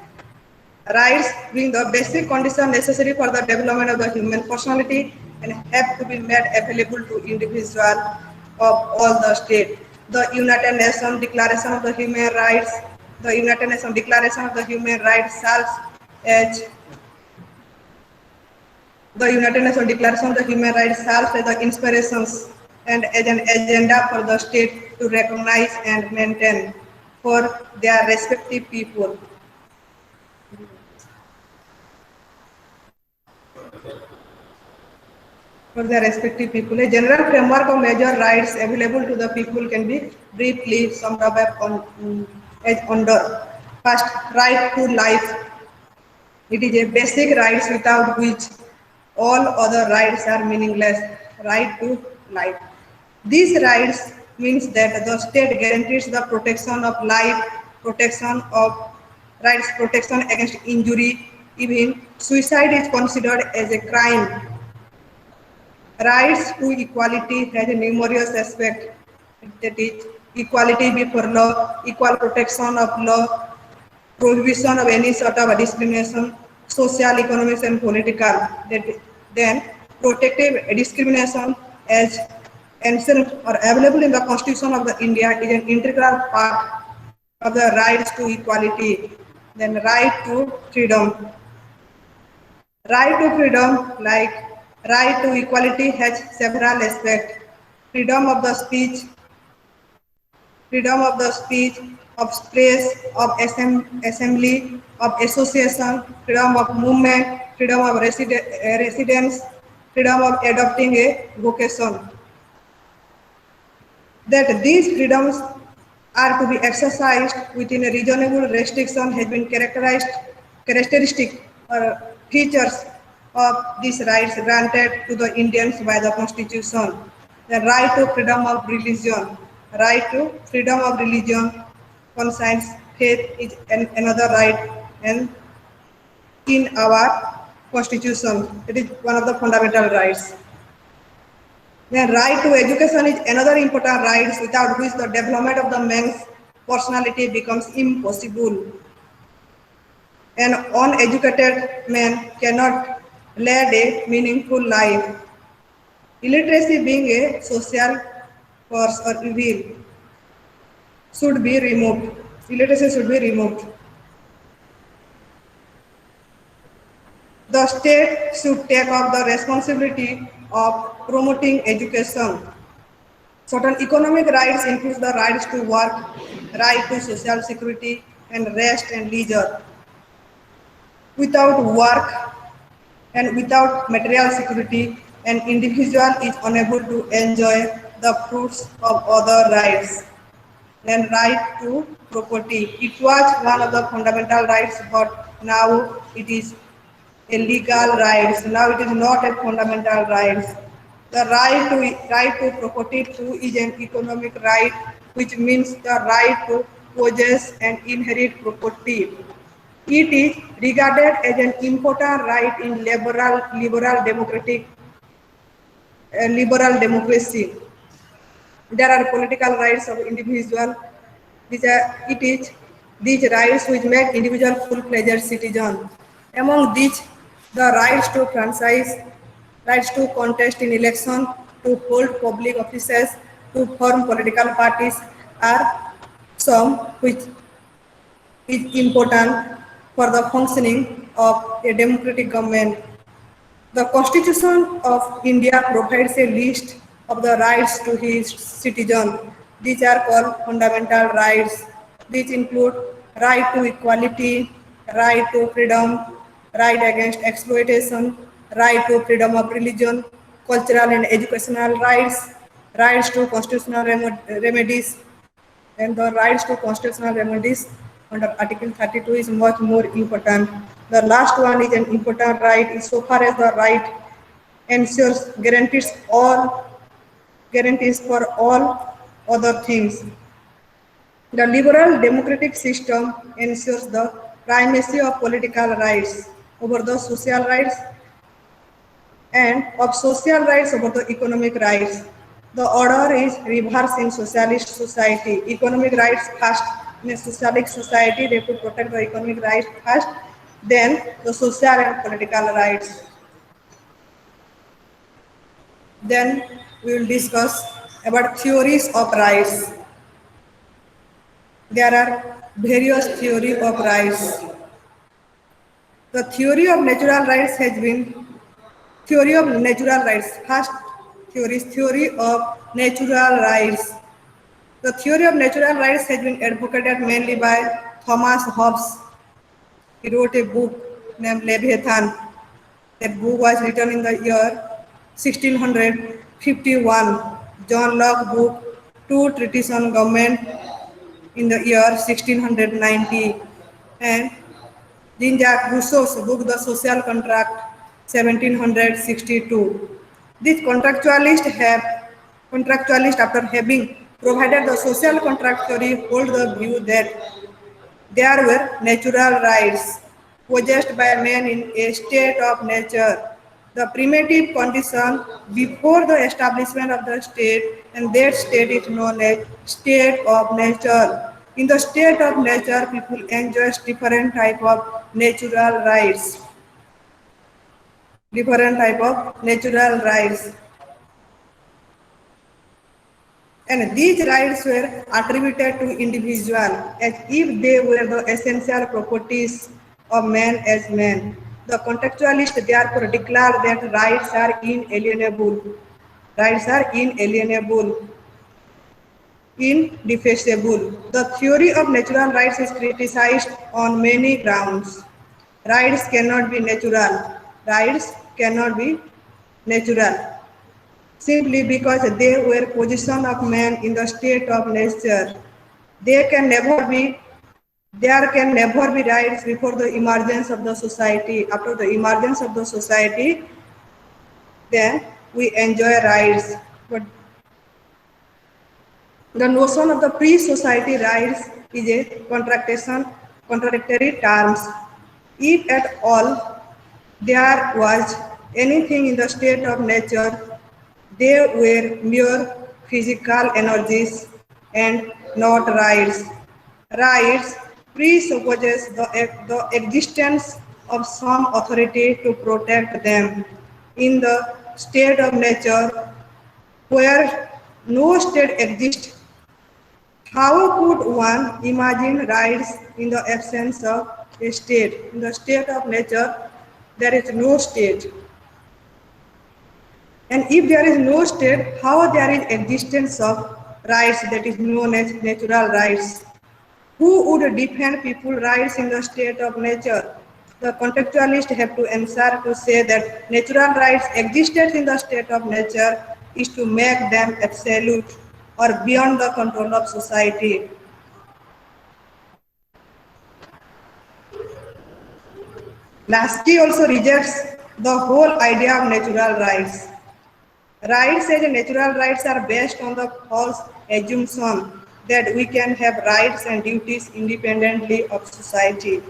Rights being the basic condition necessary for the development of the human personality and have to be made available to individual of all the state. The United Nations Declaration of the Human Rights, the United Nations Declaration of the Human Rights serves as the United Nations Declaration of the Human Rights serves as the inspirations and as an agenda for the state to recognize and maintain for their respective people. For their respective people. A general framework of major rights available to the people can be briefly summed up as under. First, right to life. It is a basic right without which all other rights are meaningless. Right to life. These rights means that the state guarantees the protection of life, protection of rights, protection against injury. Even suicide is considered as a crime. Rights to equality has a numerous aspects, that is equality before law, equal protection of law, prohibition of any sort of discrimination, social, economic and political. Then protective discrimination as ancient or available in the Constitution of the India is an integral part of the rights to equality. Then right to freedom. Right to freedom, like right to equality, has several aspects. Freedom of the speech, freedom of the speech, of press, of assembly, of association, freedom of movement, freedom of residence, freedom of adopting a vocation. That these freedoms are to be exercised within a reasonable restriction has been characteristic or features of these rights granted to the Indians by the Constitution. The right to freedom of religion. Right to freedom of religion, conscience, faith is another right and in our Constitution. It is one of the fundamental rights. Then right to education is another important right without which the development of the man's personality becomes impossible. An uneducated man cannot lead a meaningful life. Illiteracy being a social force or evil should be removed. Illiteracy should be removed. The state should take up the responsibility of promoting education. Certain economic rights include the rights to work, right to social security, and rest and leisure. Without work and without material security, an individual is unable to enjoy the fruits of other rights. And right to property. It was one of the fundamental rights, but now it is a legal right. So now it is not a fundamental right. The right to property too is an economic right, which means the right to possess and inherit property. It is regarded as an important right in liberal democracy. There are political rights of individual. It is these rights which make individual full-fledged citizen. Among these, the rights to franchise, rights to contest in election, to hold public offices, to form political parties are some which is important for the functioning of a democratic government. The Constitution of India provides a list of the rights to his citizens. These are called fundamental rights. These include right to equality, right to freedom, right against exploitation, right to freedom of religion, cultural and educational rights, rights to constitutional remedies, and the rights to constitutional remedies under Article 32 is much more important. The last one is an important right is so far as the right ensures guarantees for all other things. The liberal democratic system ensures the primacy of political rights over the social rights and of social rights over the economic rights. The order is reversed in socialist society. Economic rights first. In a socialist society, they have to protect the economic rights first, then the social and political rights. Then we will discuss about theories of rights. There are various theories of rights. The theory of natural rights has been theory of natural rights. First theory is theory of natural rights. The theory of natural rights has been advocated mainly by Thomas Hobbes. He wrote a book named Leviathan. That book was written in the year 1651. John Locke book, Two Treatises on Government in the year 1690. And Jean-Jacques Rousseau's book, The Social Contract, 1762. These contractualists, after having provided the social contract theory, hold the view that there were natural rights possessed by man in a state of nature, the primitive condition before the establishment of the state, and that state is known as state of nature. In the state of nature, people enjoy different type of natural rights. Different type of natural rights. And these rights were attributed to individual as if they were the essential properties of man as man. The contextualists therefore declare that rights are inalienable. Rights are inalienable, indefeasible. The theory of natural rights is criticized on many grounds. Rights cannot be natural. Rights cannot be natural simply because they were position of man in the state of nature. There can never be rights before the emergence of the society. After the emergence of the society, then we enjoy rights. But the notion of the pre-society rights is a contradictory terms. If at all there was anything in the state of nature, they were mere physical energies and not rights. Rights presupposes the existence of some authority to protect them. In the state of nature, where no state exists, how could one imagine rights in the absence of a state? In the state of nature, there is no state. And if there is no state, how there is existence of rights that is known as natural rights? Who would defend people's rights in the state of nature? The contextualists have to answer to say that natural rights existed in the state of nature is to make them absolute or beyond the control of society. Lasky also rejects the whole idea of natural rights. Rights as natural rights are based on the false assumption that we can have rights and duties independently of society.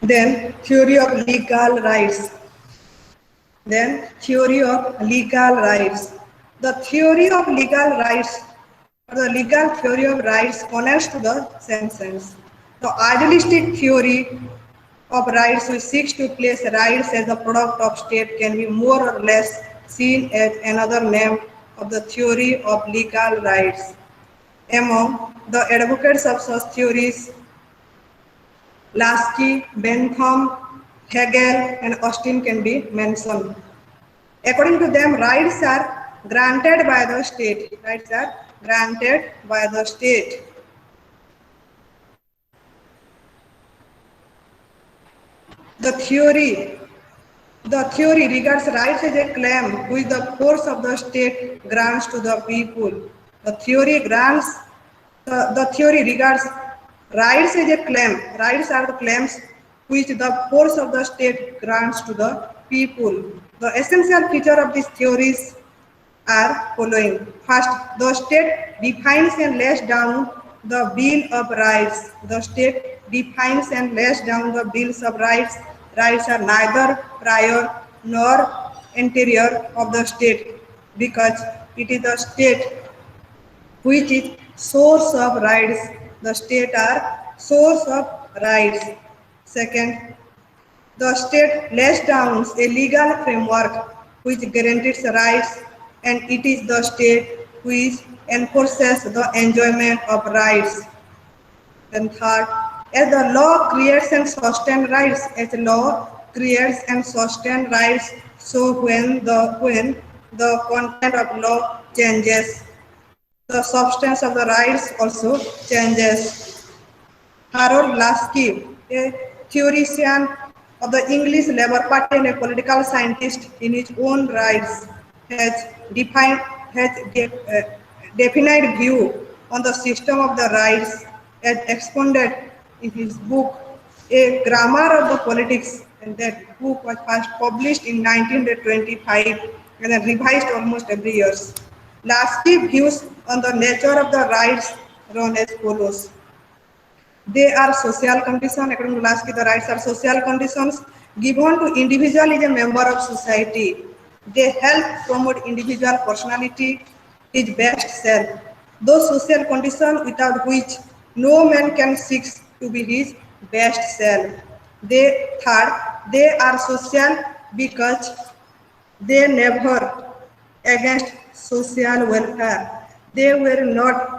Then theory of legal rights. Then theory of legal rights. The theory of legal rights or the legal theory of rights connects to the same sense. The idealistic theory of rights which seeks to place rights as a product of state can be more or less seen as another name of the theory of legal rights. Among the advocates of such theories, Lasky, Bentham, Hegel, and Austin can be mentioned. According to them, rights are granted by the state. Rights are granted by the state. The theory regards rights as a claim which the force of the state grants to the people. The theory regards rights as a claim. Rights are the claims which the force of the state grants to the people. The essential feature of these theories are following. First, the state defines and lays down the Bill of Rights. The state defines and lays down the Bills of Rights. Rights are neither prior nor anterior of the state because it is the state which is source of rights. The state are source of rights. Second, the state lays down a legal framework which guarantees rights, and it is the state which enforces the enjoyment of rights. And third, as the law creates and sustains rights, as the law creates and sustains rights, so when the content of law changes, the substance of the rights also changes. Harold Lasky, a theoretician of the English Labour Party and a political scientist in his own rights, has defined has definite view on the system of the rights as expounded in his book A Grammar of the Politics, and that book was first published in 1925 and then revised almost every year. Lasky views on the nature of the rights run as follows. They are social conditions. According to Lasky, the rights are social conditions given to individual as a member of society. They help promote individual personality, his best self. Those social conditions without which no man can seek to be his best self. They are social because they never against social welfare. They were not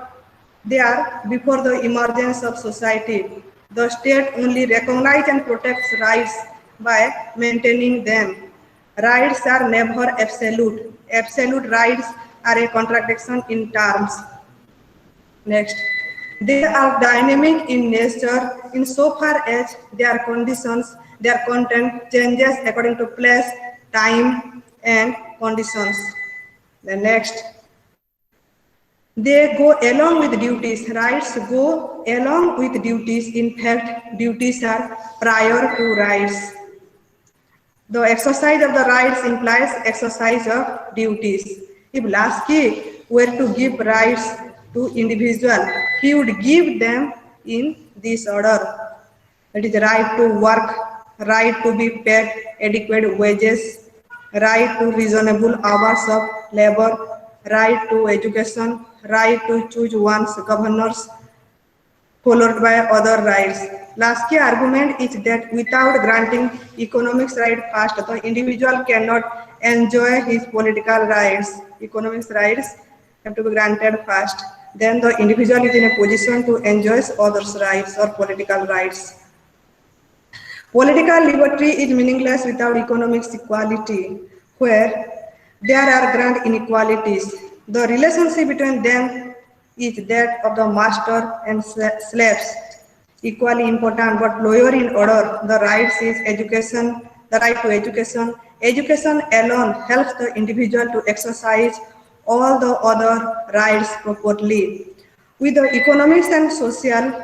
there before the emergence of society. The state only recognizes and protects rights by maintaining them. Rights are never absolute. Absolute rights are a contradiction in terms. Next, they are dynamic in nature insofar as their conditions, their content changes according to place, time, and conditions. The next, they go along with duties. Rights go along with duties. In fact, duties are prior to rights. The exercise of the rights implies exercise of duties. If Lasky were to give rights to individual, he would give them in this order. That is right to work, right to be paid adequate wages, right to reasonable hours of labor, right to education, right to choose one's governors, followed by other rights. Lasky argument is that without granting economics right first, the individual cannot enjoy his political rights. Economics rights have to be granted first. Then the individual is in a position to enjoy others' rights or political rights. Political liberty is meaningless without economic equality, where there are grand inequalities. The relationship between them is that of the master and slaves, equally important but lower in order. The rights is education, the right to education. Education alone helps the individual to exercise all the other rights properly. With the economics and social,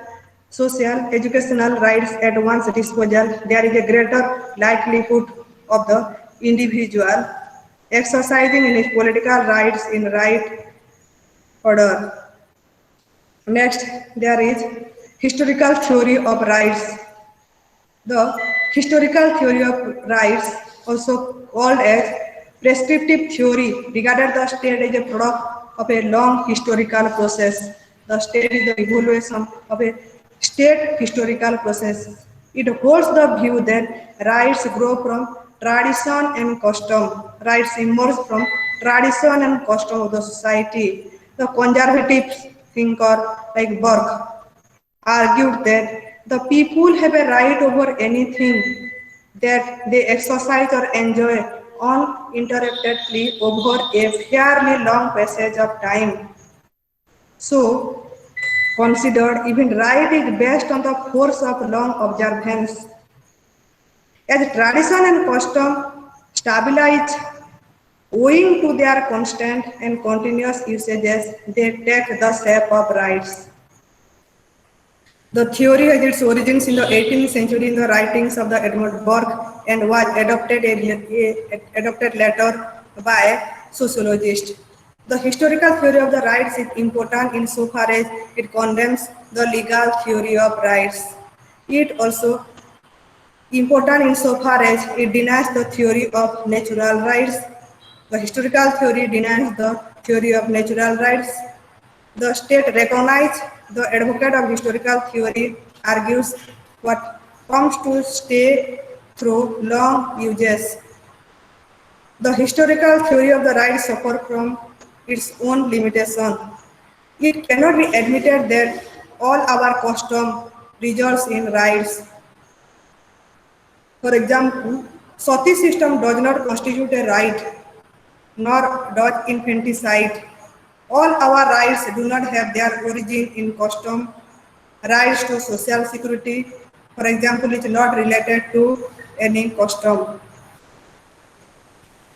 educational rights at one's disposal, there is a greater likelihood of the individual exercising in his political rights in right order. Next, there is historical theory of rights. The historical theory of rights, also called as prescriptive theory, regarded the state as a product of a long historical process. The state is the evaluation of a state historical process. It holds the view that rights grow from tradition and custom. Rights emerge from tradition and custom of the society. The conservative thinker like Burke argued that the people have a right over anything that they exercise or enjoy uninterruptedly over a fairly long passage of time. So, considered even right is based on the force of long observance. As tradition and custom stabilize, owing to their constant and continuous usages, they take the shape of rights. The theory has its origins in the 18th century in the writings of the Edmund Burke and was adopted later by sociologists. The historical theory of the rights is important insofar as it condemns the legal theory of rights. It also important insofar as it denies the theory of natural rights. The historical theory denies the theory of natural rights. The state recognizes the advocate of historical theory argues what comes to stay through long uses. The historical theory of the right suffers from its own limitation. It cannot be admitted that all our custom results in rights. For example, Sati system does not constitute a right, nor does infanticide. All our rights do not have their origin in custom. Rights to social security, for example, is not related to any custom.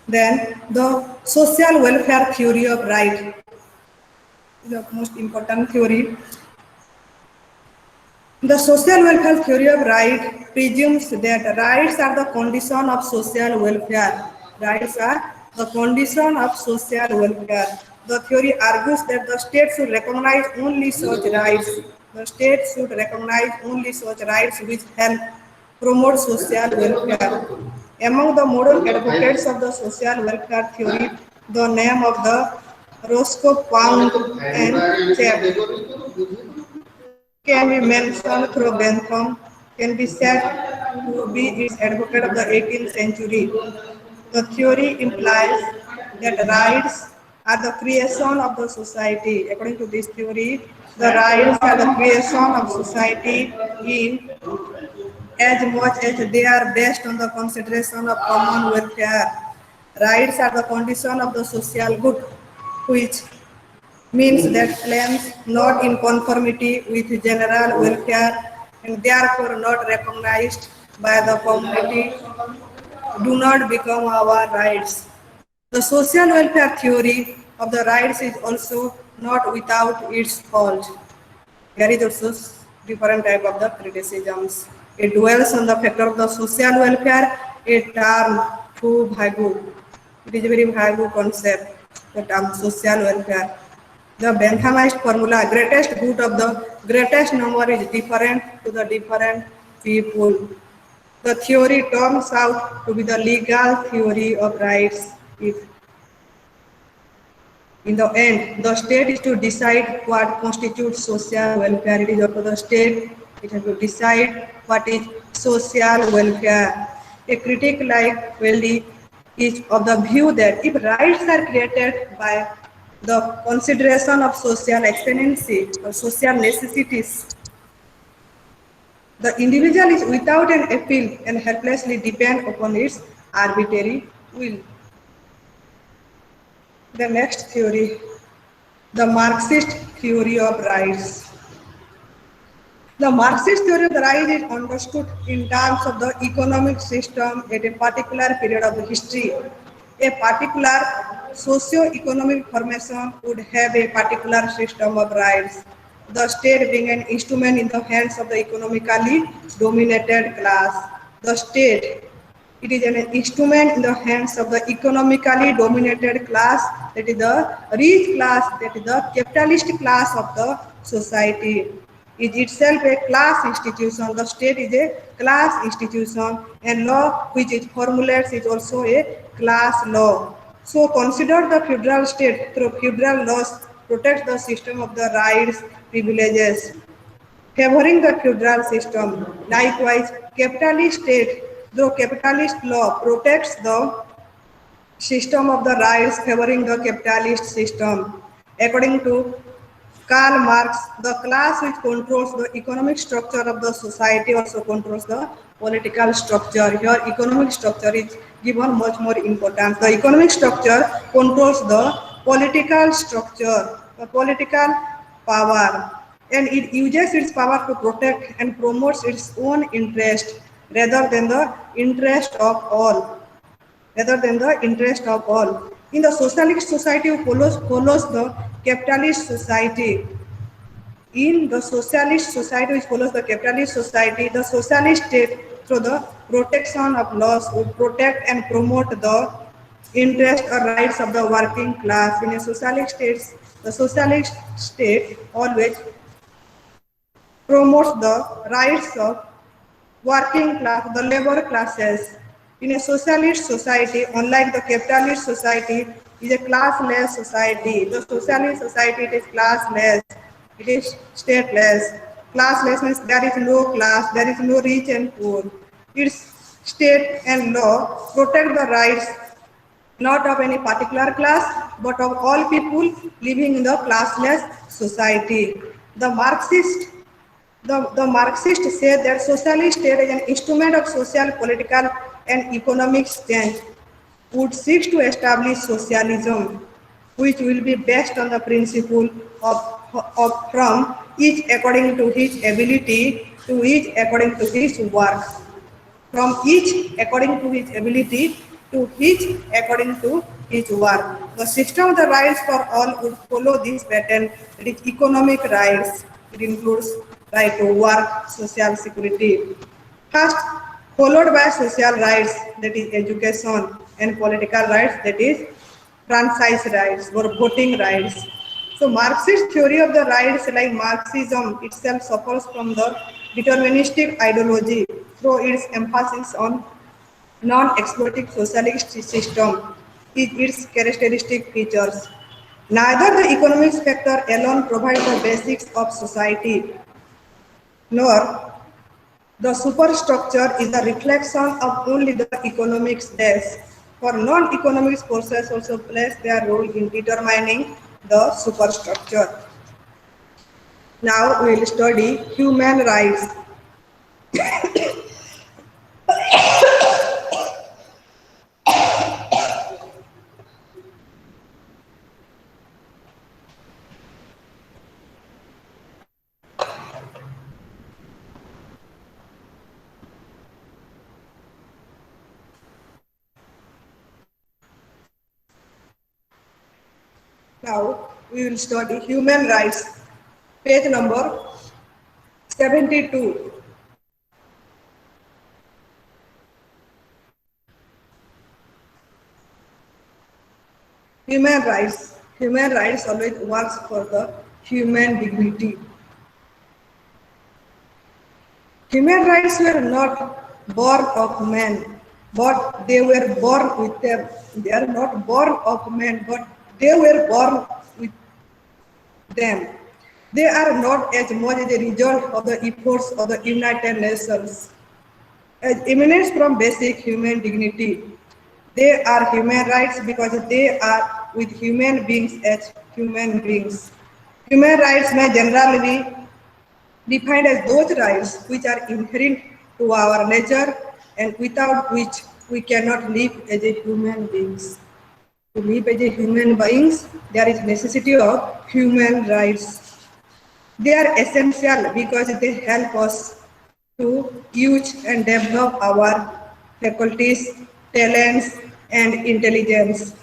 Then the social welfare theory of right is the most important theory. The social welfare theory of right presumes that rights are the condition of social welfare. Rights are the condition of social welfare. The theory argues that the state should recognize only such rights. The state should recognize only such rights which help promote social welfare. Among the modern advocates of the social welfare theory, the name of the Roscoe Pound and Chap can be mentioned through Bentham, can be said to be its advocate of the 18th century. The theory implies that rights are the creation of the society. According to this theory, the rights are the creation of society in as much as they are based on the consideration of common welfare. Rights are the condition of the social good, which means that claims not in conformity with general welfare and therefore not recognized by the community do not become our rights. The social welfare theory of the rights is also not without its fault. There is also different type of the criticisms. It dwells on the factor of the social welfare, a term too vague. It is a very vague concept, the term social welfare. The Benthamist formula, greatest good of the greatest number is different to the different people. The theory turns out to be the legal theory of rights. If in the end, the state is to decide what constitutes social welfare. It is up to the state. It has to decide what is social welfare. A critic like Weldy is of the view that if rights are created by the consideration of social expediency or social necessities, the individual is without an appeal and helplessly depend upon its arbitrary will. The next theory, the Marxist theory of rights. The Marxist theory of the right is understood in terms of the economic system at a particular period of the history. A particular socio-economic formation would have a particular system of rights. The state being an instrument in the hands of the economically dominated class. The state, it is an instrument in the hands of the economically dominated class, that is the rich class, that is the capitalist class of the society. Is itself a class institution. The state is a class institution, and law which it formulates is also a class law. So consider the federal state through federal laws protects the system of the rights, privileges, favoring the feudal system. Likewise, capitalist state through capitalist law protects the system of the rights favoring the capitalist system. According to Karl Marx, the class which controls the economic structure of the society also controls the political structure. Here, economic structure is given much more importance. The economic structure controls the political structure, the political power, and it uses its power to protect and promotes its own interest rather than the interest of all. Rather than the interest of all. In the socialist society follows the capitalist society. In the socialist society which follows the capitalist society, the socialist state through the protection of laws would protect and promote the interests or rights of the working class. In a socialist state, the socialist state always promotes the rights of working class, the labor classes. In a socialist society, unlike the capitalist society, is a classless society. The socialist society it is classless, it is stateless. Classless means there is no class, there is no rich and poor. Its state and law protect the rights not of any particular class, but of all people living in the classless society. The Marxists say that socialist state is an instrument of social, political, and economic change, would seek to establish socialism, which will be based on the principle of from each according to his ability to each according to his work, from each according to his ability to each according to his work. The system of the rights for all would follow this pattern. It is economic rights. It includes right to work, social security. First, followed by social rights, that is education, and political rights, that is franchise rights or voting rights. So Marxist theory of the rights like Marxism itself suffers from the deterministic ideology through its emphasis on non-exploitive socialist system is its characteristic features. Neither the economic factor alone provides the basics of society, nor the superstructure is a reflection of only the economics base. For non-economic forces also play their role in determining the superstructure. Now we will study human rights. Now we will study human rights. Page number 72. Human rights. Human rights always works for the human dignity. Human rights were not born of men, but they were born with them. They are not born of men, but they were born with them. They are not as much as a result of the efforts of the United Nations, as emanates from basic human dignity. They are human rights because they are with human beings as human beings. Human rights may generally be defined as those rights which are inherent to our nature and without which we cannot live as a human beings. To live as a human beings, there is necessity of human rights. They are essential because they help us to use and develop our faculties, talents, and intelligence.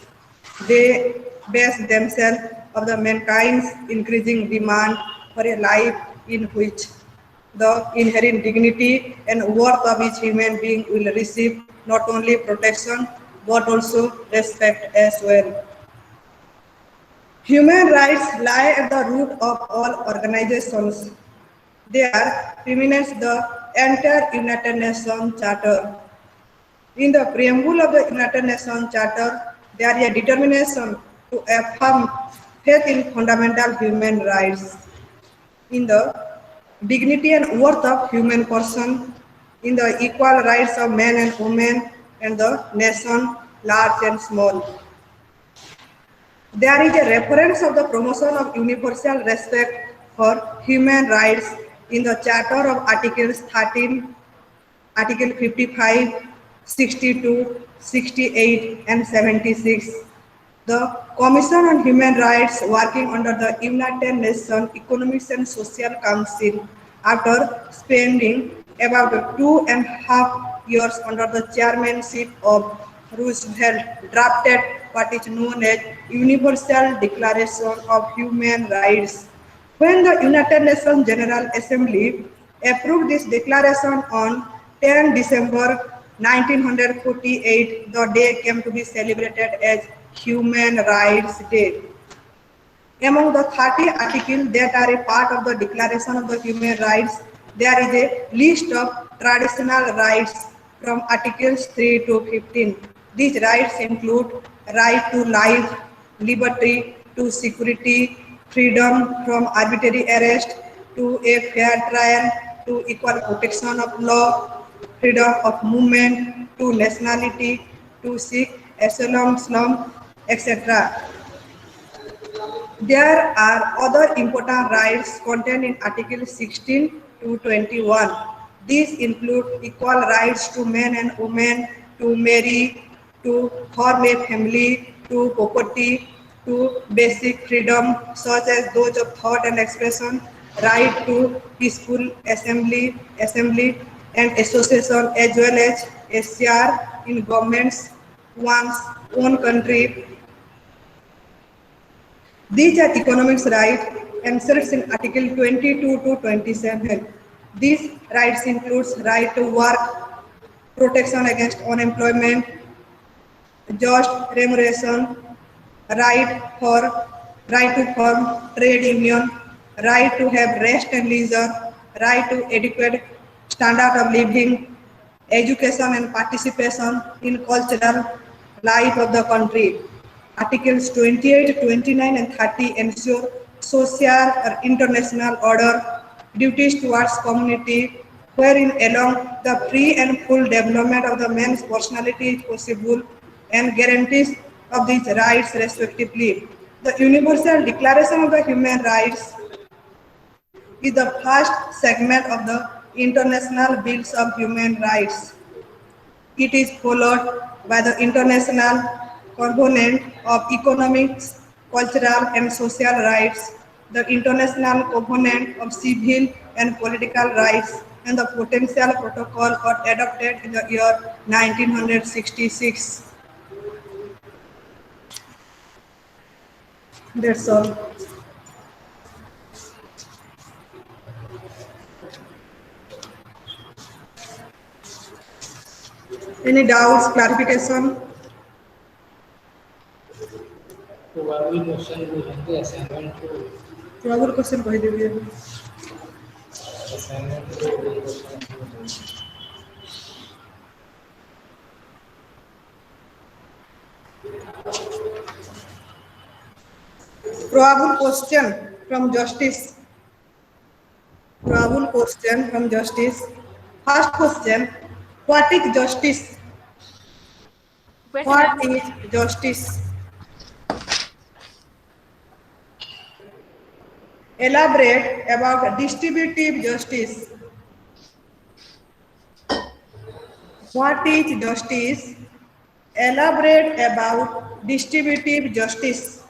They base themselves of the mankind's increasing demand for a life in which the inherent dignity and worth of each human being will receive not only protection but also respect as well. Human rights lie at the root of all organizations. They are preeminence the entire United Nations Charter. In the preamble of the United Nations Charter, there is a determination to affirm faith in fundamental human rights, in the dignity and worth of human person, in the equal rights of men and women, and the nation, large and small. There is a reference of the promotion of universal respect for human rights in the Charter of Articles 13, Article 55, 62, 68, and 76. The Commission on Human Rights, working under the United Nations Economic and Social Council, after spending about 2.5 years under the chairmanship of Roosevelt, drafted what is known as Universal Declaration of Human Rights. When the United Nations General Assembly approved this declaration on 10 December 1948, the day came to be celebrated as Human Rights Day. Among the 30 articles that are a part of the Declaration of the Human Rights, there is a list of traditional rights from Articles 3 to 15. These rights include right to life, liberty to security, freedom from arbitrary arrest, to a fair trial, to equal protection of law, freedom of movement, to nationality, to seek asylum, etc. There are other important rights contained in Article 16 to 21. These include equal rights to men and women, to marry, to form a family, to property, to basic freedom such as those of thought and expression, right to peaceful assembly and association, as well as a share in government's one's own country. These are economic rights enshrined in Article 22 to 27. These rights include right to work, protection against unemployment, just remuneration, right right to form trade union, right to have rest and leisure, right to adequate standard of living, education and participation in cultural life of the country. Articles 28, 29 and 30 ensure social or international order, duties towards community, wherein along the free and full development of the man's personality is possible and guarantees of these rights respectively. The Universal Declaration of the Human Rights is the first segment of the International Bills of Human Rights. It is followed by the international component of economic, cultural and social rights, the international component of civil and political rights, and the potential protocol got adopted in the year 1966. That's all. Any doubts, clarification? Probable question will assignment to Probable question कह दीजिए. assignment to question. Probable question from justice. Probable question from justice. First question, what is justice? Wait a What minute. is justice? Elaborate about distributive justice. What is justice? Elaborate about distributive justice.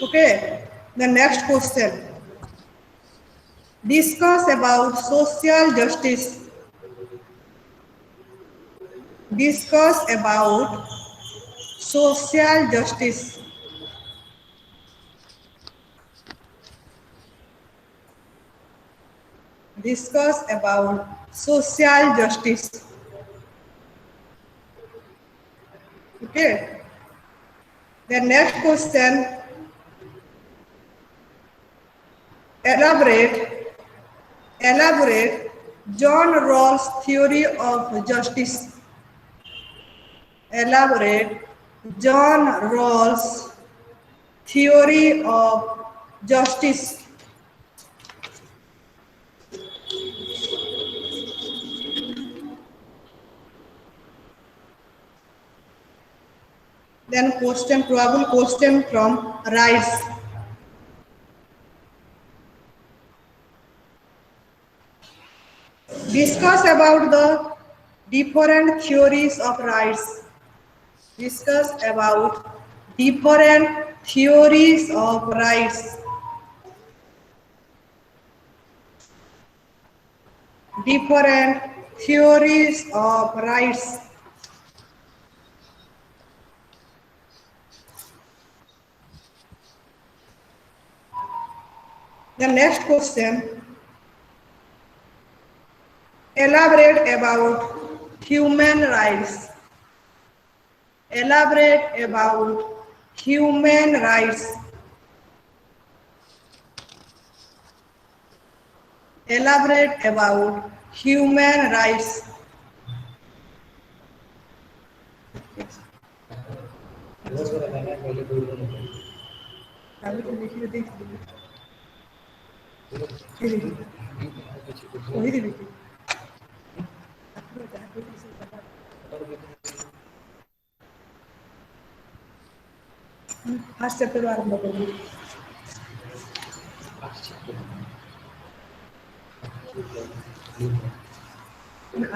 Okay, the next question. Discuss about social justice. Discuss about social justice. Discuss about social justice. Okay. The next question, elaborate John Rawls' theory of justice. Elaborate John Rawls' theory of justice. Then question, probable question from rights. Discuss about the different theories of rights. Discuss about different theories of rights. Different theories of rights. The next question, elaborate about human rights. Elaborate about human rights. Elaborate about human rights. Fast chapter आरंभ करूँ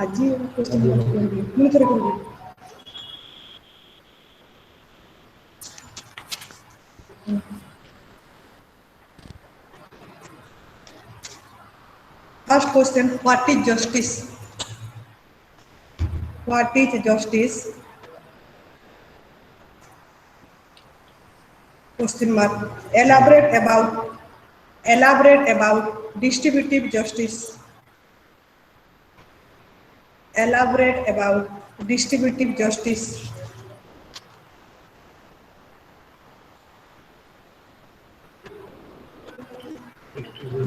आज ही question मैं थोड़ा करूँगी First question, what is justice? What is justice? Question mark. Elaborate about distributive justice. Elaborate about distributive justice.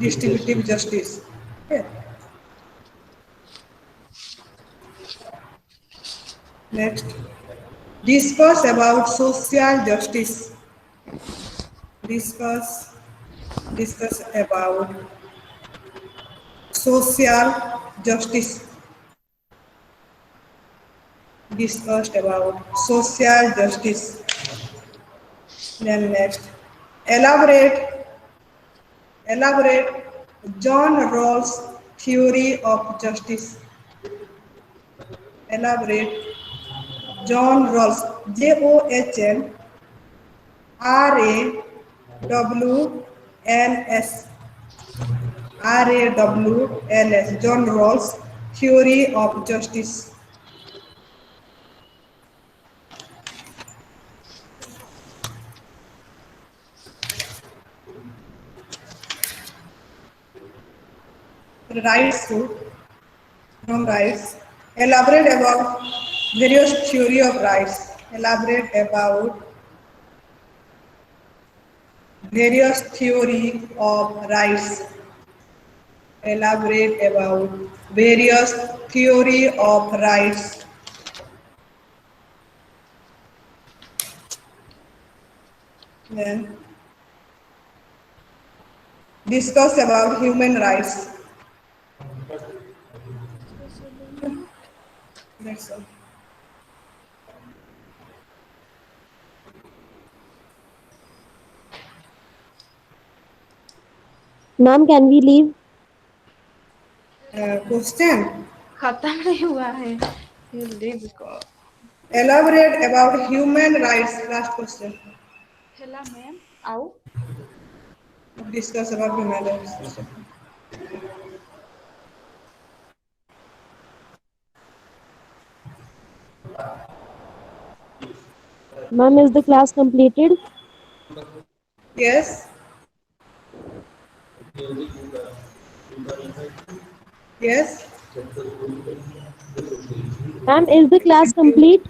Distributive justice. Okay. Next. Discuss about social justice. Discuss about social justice. Discussed about social justice. Then next. Elaborate John Rawls' theory of justice. Elaborate John Rawls, John Rawls, Rawls, John Rawls' theory of justice. Rights from rights. Elaborate about various theory of rights. Elaborate about various theory of rights. Elaborate about various theory of rights. Then discuss about human rights. That's all. Ma'am, can we leave? Question. खत्म नहीं हुआ है You leave को Elaborate about human rights. Last question. Hella ma'am आओ Discuss about human rights. Ma'am, is the class completed? Yes. Yes. Ma'am, is the class complete?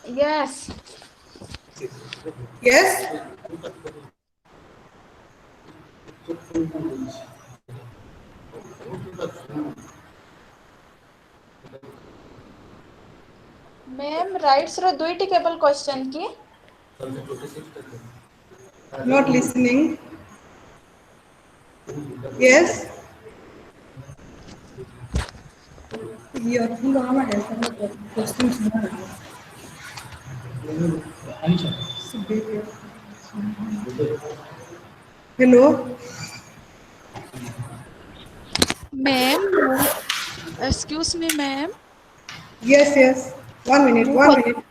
Yes Yes. Ma'am rights रो दुईटी केवल question की Not listening. Yes. Hello. Ma'am excuse me ma'am Yes, yes. 1 minute, 1 minute.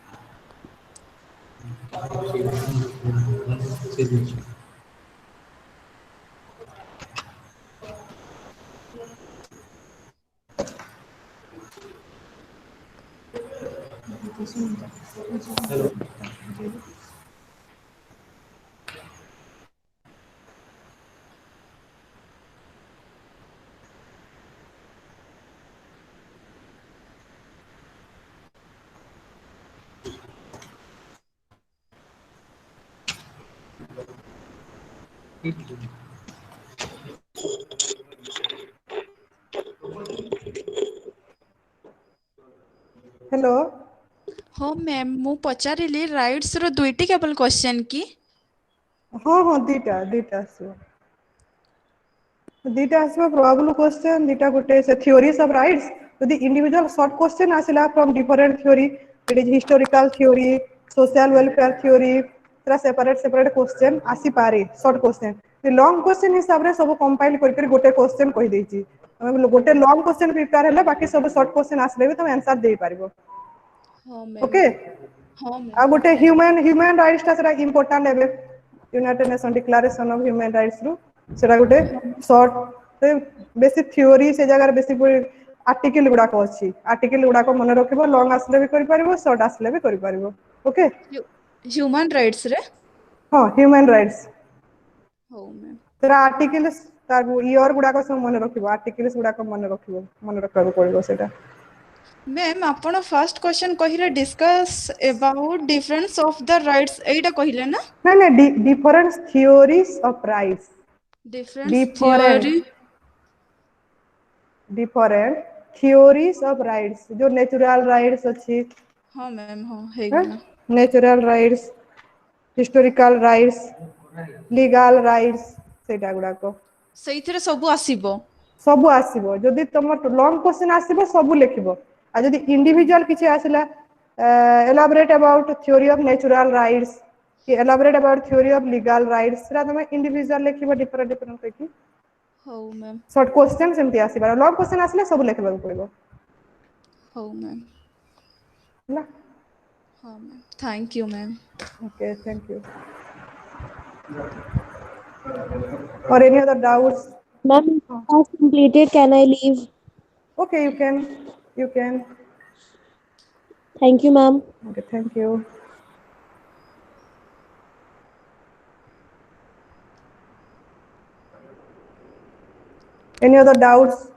Hello ହଁ ma'am ମୁଁ ପଚାରିଲି ରାଇଟ୍ସର ଦୁଇଟି କେବଳ question କି? हाँ हाँ दीटा आसो दीटा आसो प्रोबेबल क्वेश्चन दीटा गोटे से थ्योरीज ऑफ राइट्स यदि इंडिविजुअल शॉर्ट क्वेश्चन आसिला from different theory it is historical theory social welfare theory तेरा सेपरेट क्वेश्चन आसी पारे शॉर्ट क्वेश्चन लॉन्ग क्वेश्चन हिसाब रे सब कंपाइल करके गोटे क्वेश्चन कहि देछि गोटे लॉन्ग क्वेश्चन प्रिपेयर हैले बाकी सब शॉर्ट क्वेश्चन आसले भी तुम आंसर दे पारिबो ହଁ ମ୍ୟାମ୍ ओके ହଁ आ ମ୍ୟାମ୍ गोटे ह्यूमन राइट्स टा सेटा इंपोर्टेंट लेबे United nation declaration of human rights रु सेटा गोटे शॉर्ट बेसी थ्योरी से जगह बेसी आर्टिकल गुड़ाक अच्छी आर्टिकल गुड़ाक मन रखिबो लॉन्ग आसले भी करि पारिबो शॉर्ट आसले भी करि पारिबो ओके ହ୍ୟୁମାନ୍ ରାଇଟ୍ସରେ हां ह्यूमन राइट्स ହଉ ମ୍ୟାମ୍ तेरा आर्टिकल्स तार ईयर गुड़ाक सब मन रखिबो आर्टिकल्स गुड़ाक मन रखबो पड़िबो सेटा ମ୍ୟାମ୍ ଆପଣ ଫାର୍ଷ୍ଟ କ୍ୱେଶ୍ଚନ୍ କହିଲେ discuss about difference of the rights ଏଇଟା କହିଲେ ନା ना difference theories of rights difference different theory different theories of rights जो नेचुरल राइट्स अच्छी ହଁ ମ୍ୟାମ୍ ହଁ है ହେଇଗଲା natural rights historical rights legal rights सेटा गुड़ाक ସେଇଥିରେ ସବୁ ଆସିବ सब आसीबो जदि तुम लॉन्ग क्वेश्चन आसीबो सब लिखिबो आ जदि इंडिविजुअल किछि आसिला elaborate about theory of natural rights कि elaborate about theory of legal rights सेटा तुम इंडिविजुअल लिखिबो डिफरेंट कि ହଉ ମ୍ୟାମ୍ शॉर्ट क्वेश्चन सेमती आसीबा लॉन्ग क्वेश्चन आसिले सब लिखिबा पड़िबो ହଉ ମ୍ୟାମ୍ ହେଲା ହଁ ma'am thank you ma'am okay thank you or any other doubts Ma'am, class completed. Can I leave? okay you can Thank you, ma'am. okay thank you any other doubts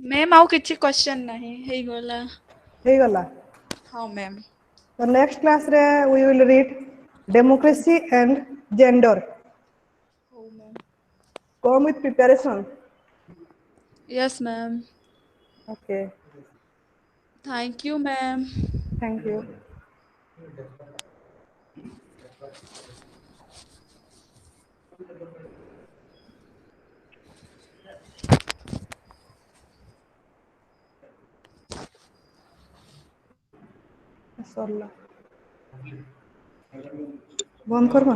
ma'am ଆଉ କିଛି question ନାହିଁ ହେଇଗଲା ହେଇ ଗଲା ହଁ ma'am So next class re we will read democracy and gender. ହଉ ma'am Come with preparation. Yes ma'am Okay. Thank you ma'am Thank you. सरला बंद करवा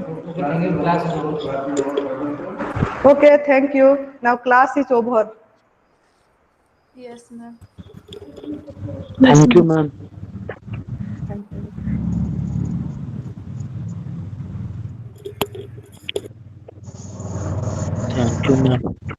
Okay, thank you. Now class is over. Yes ma'am Thank you, ma'am. Thank you. Thank you, ma'am.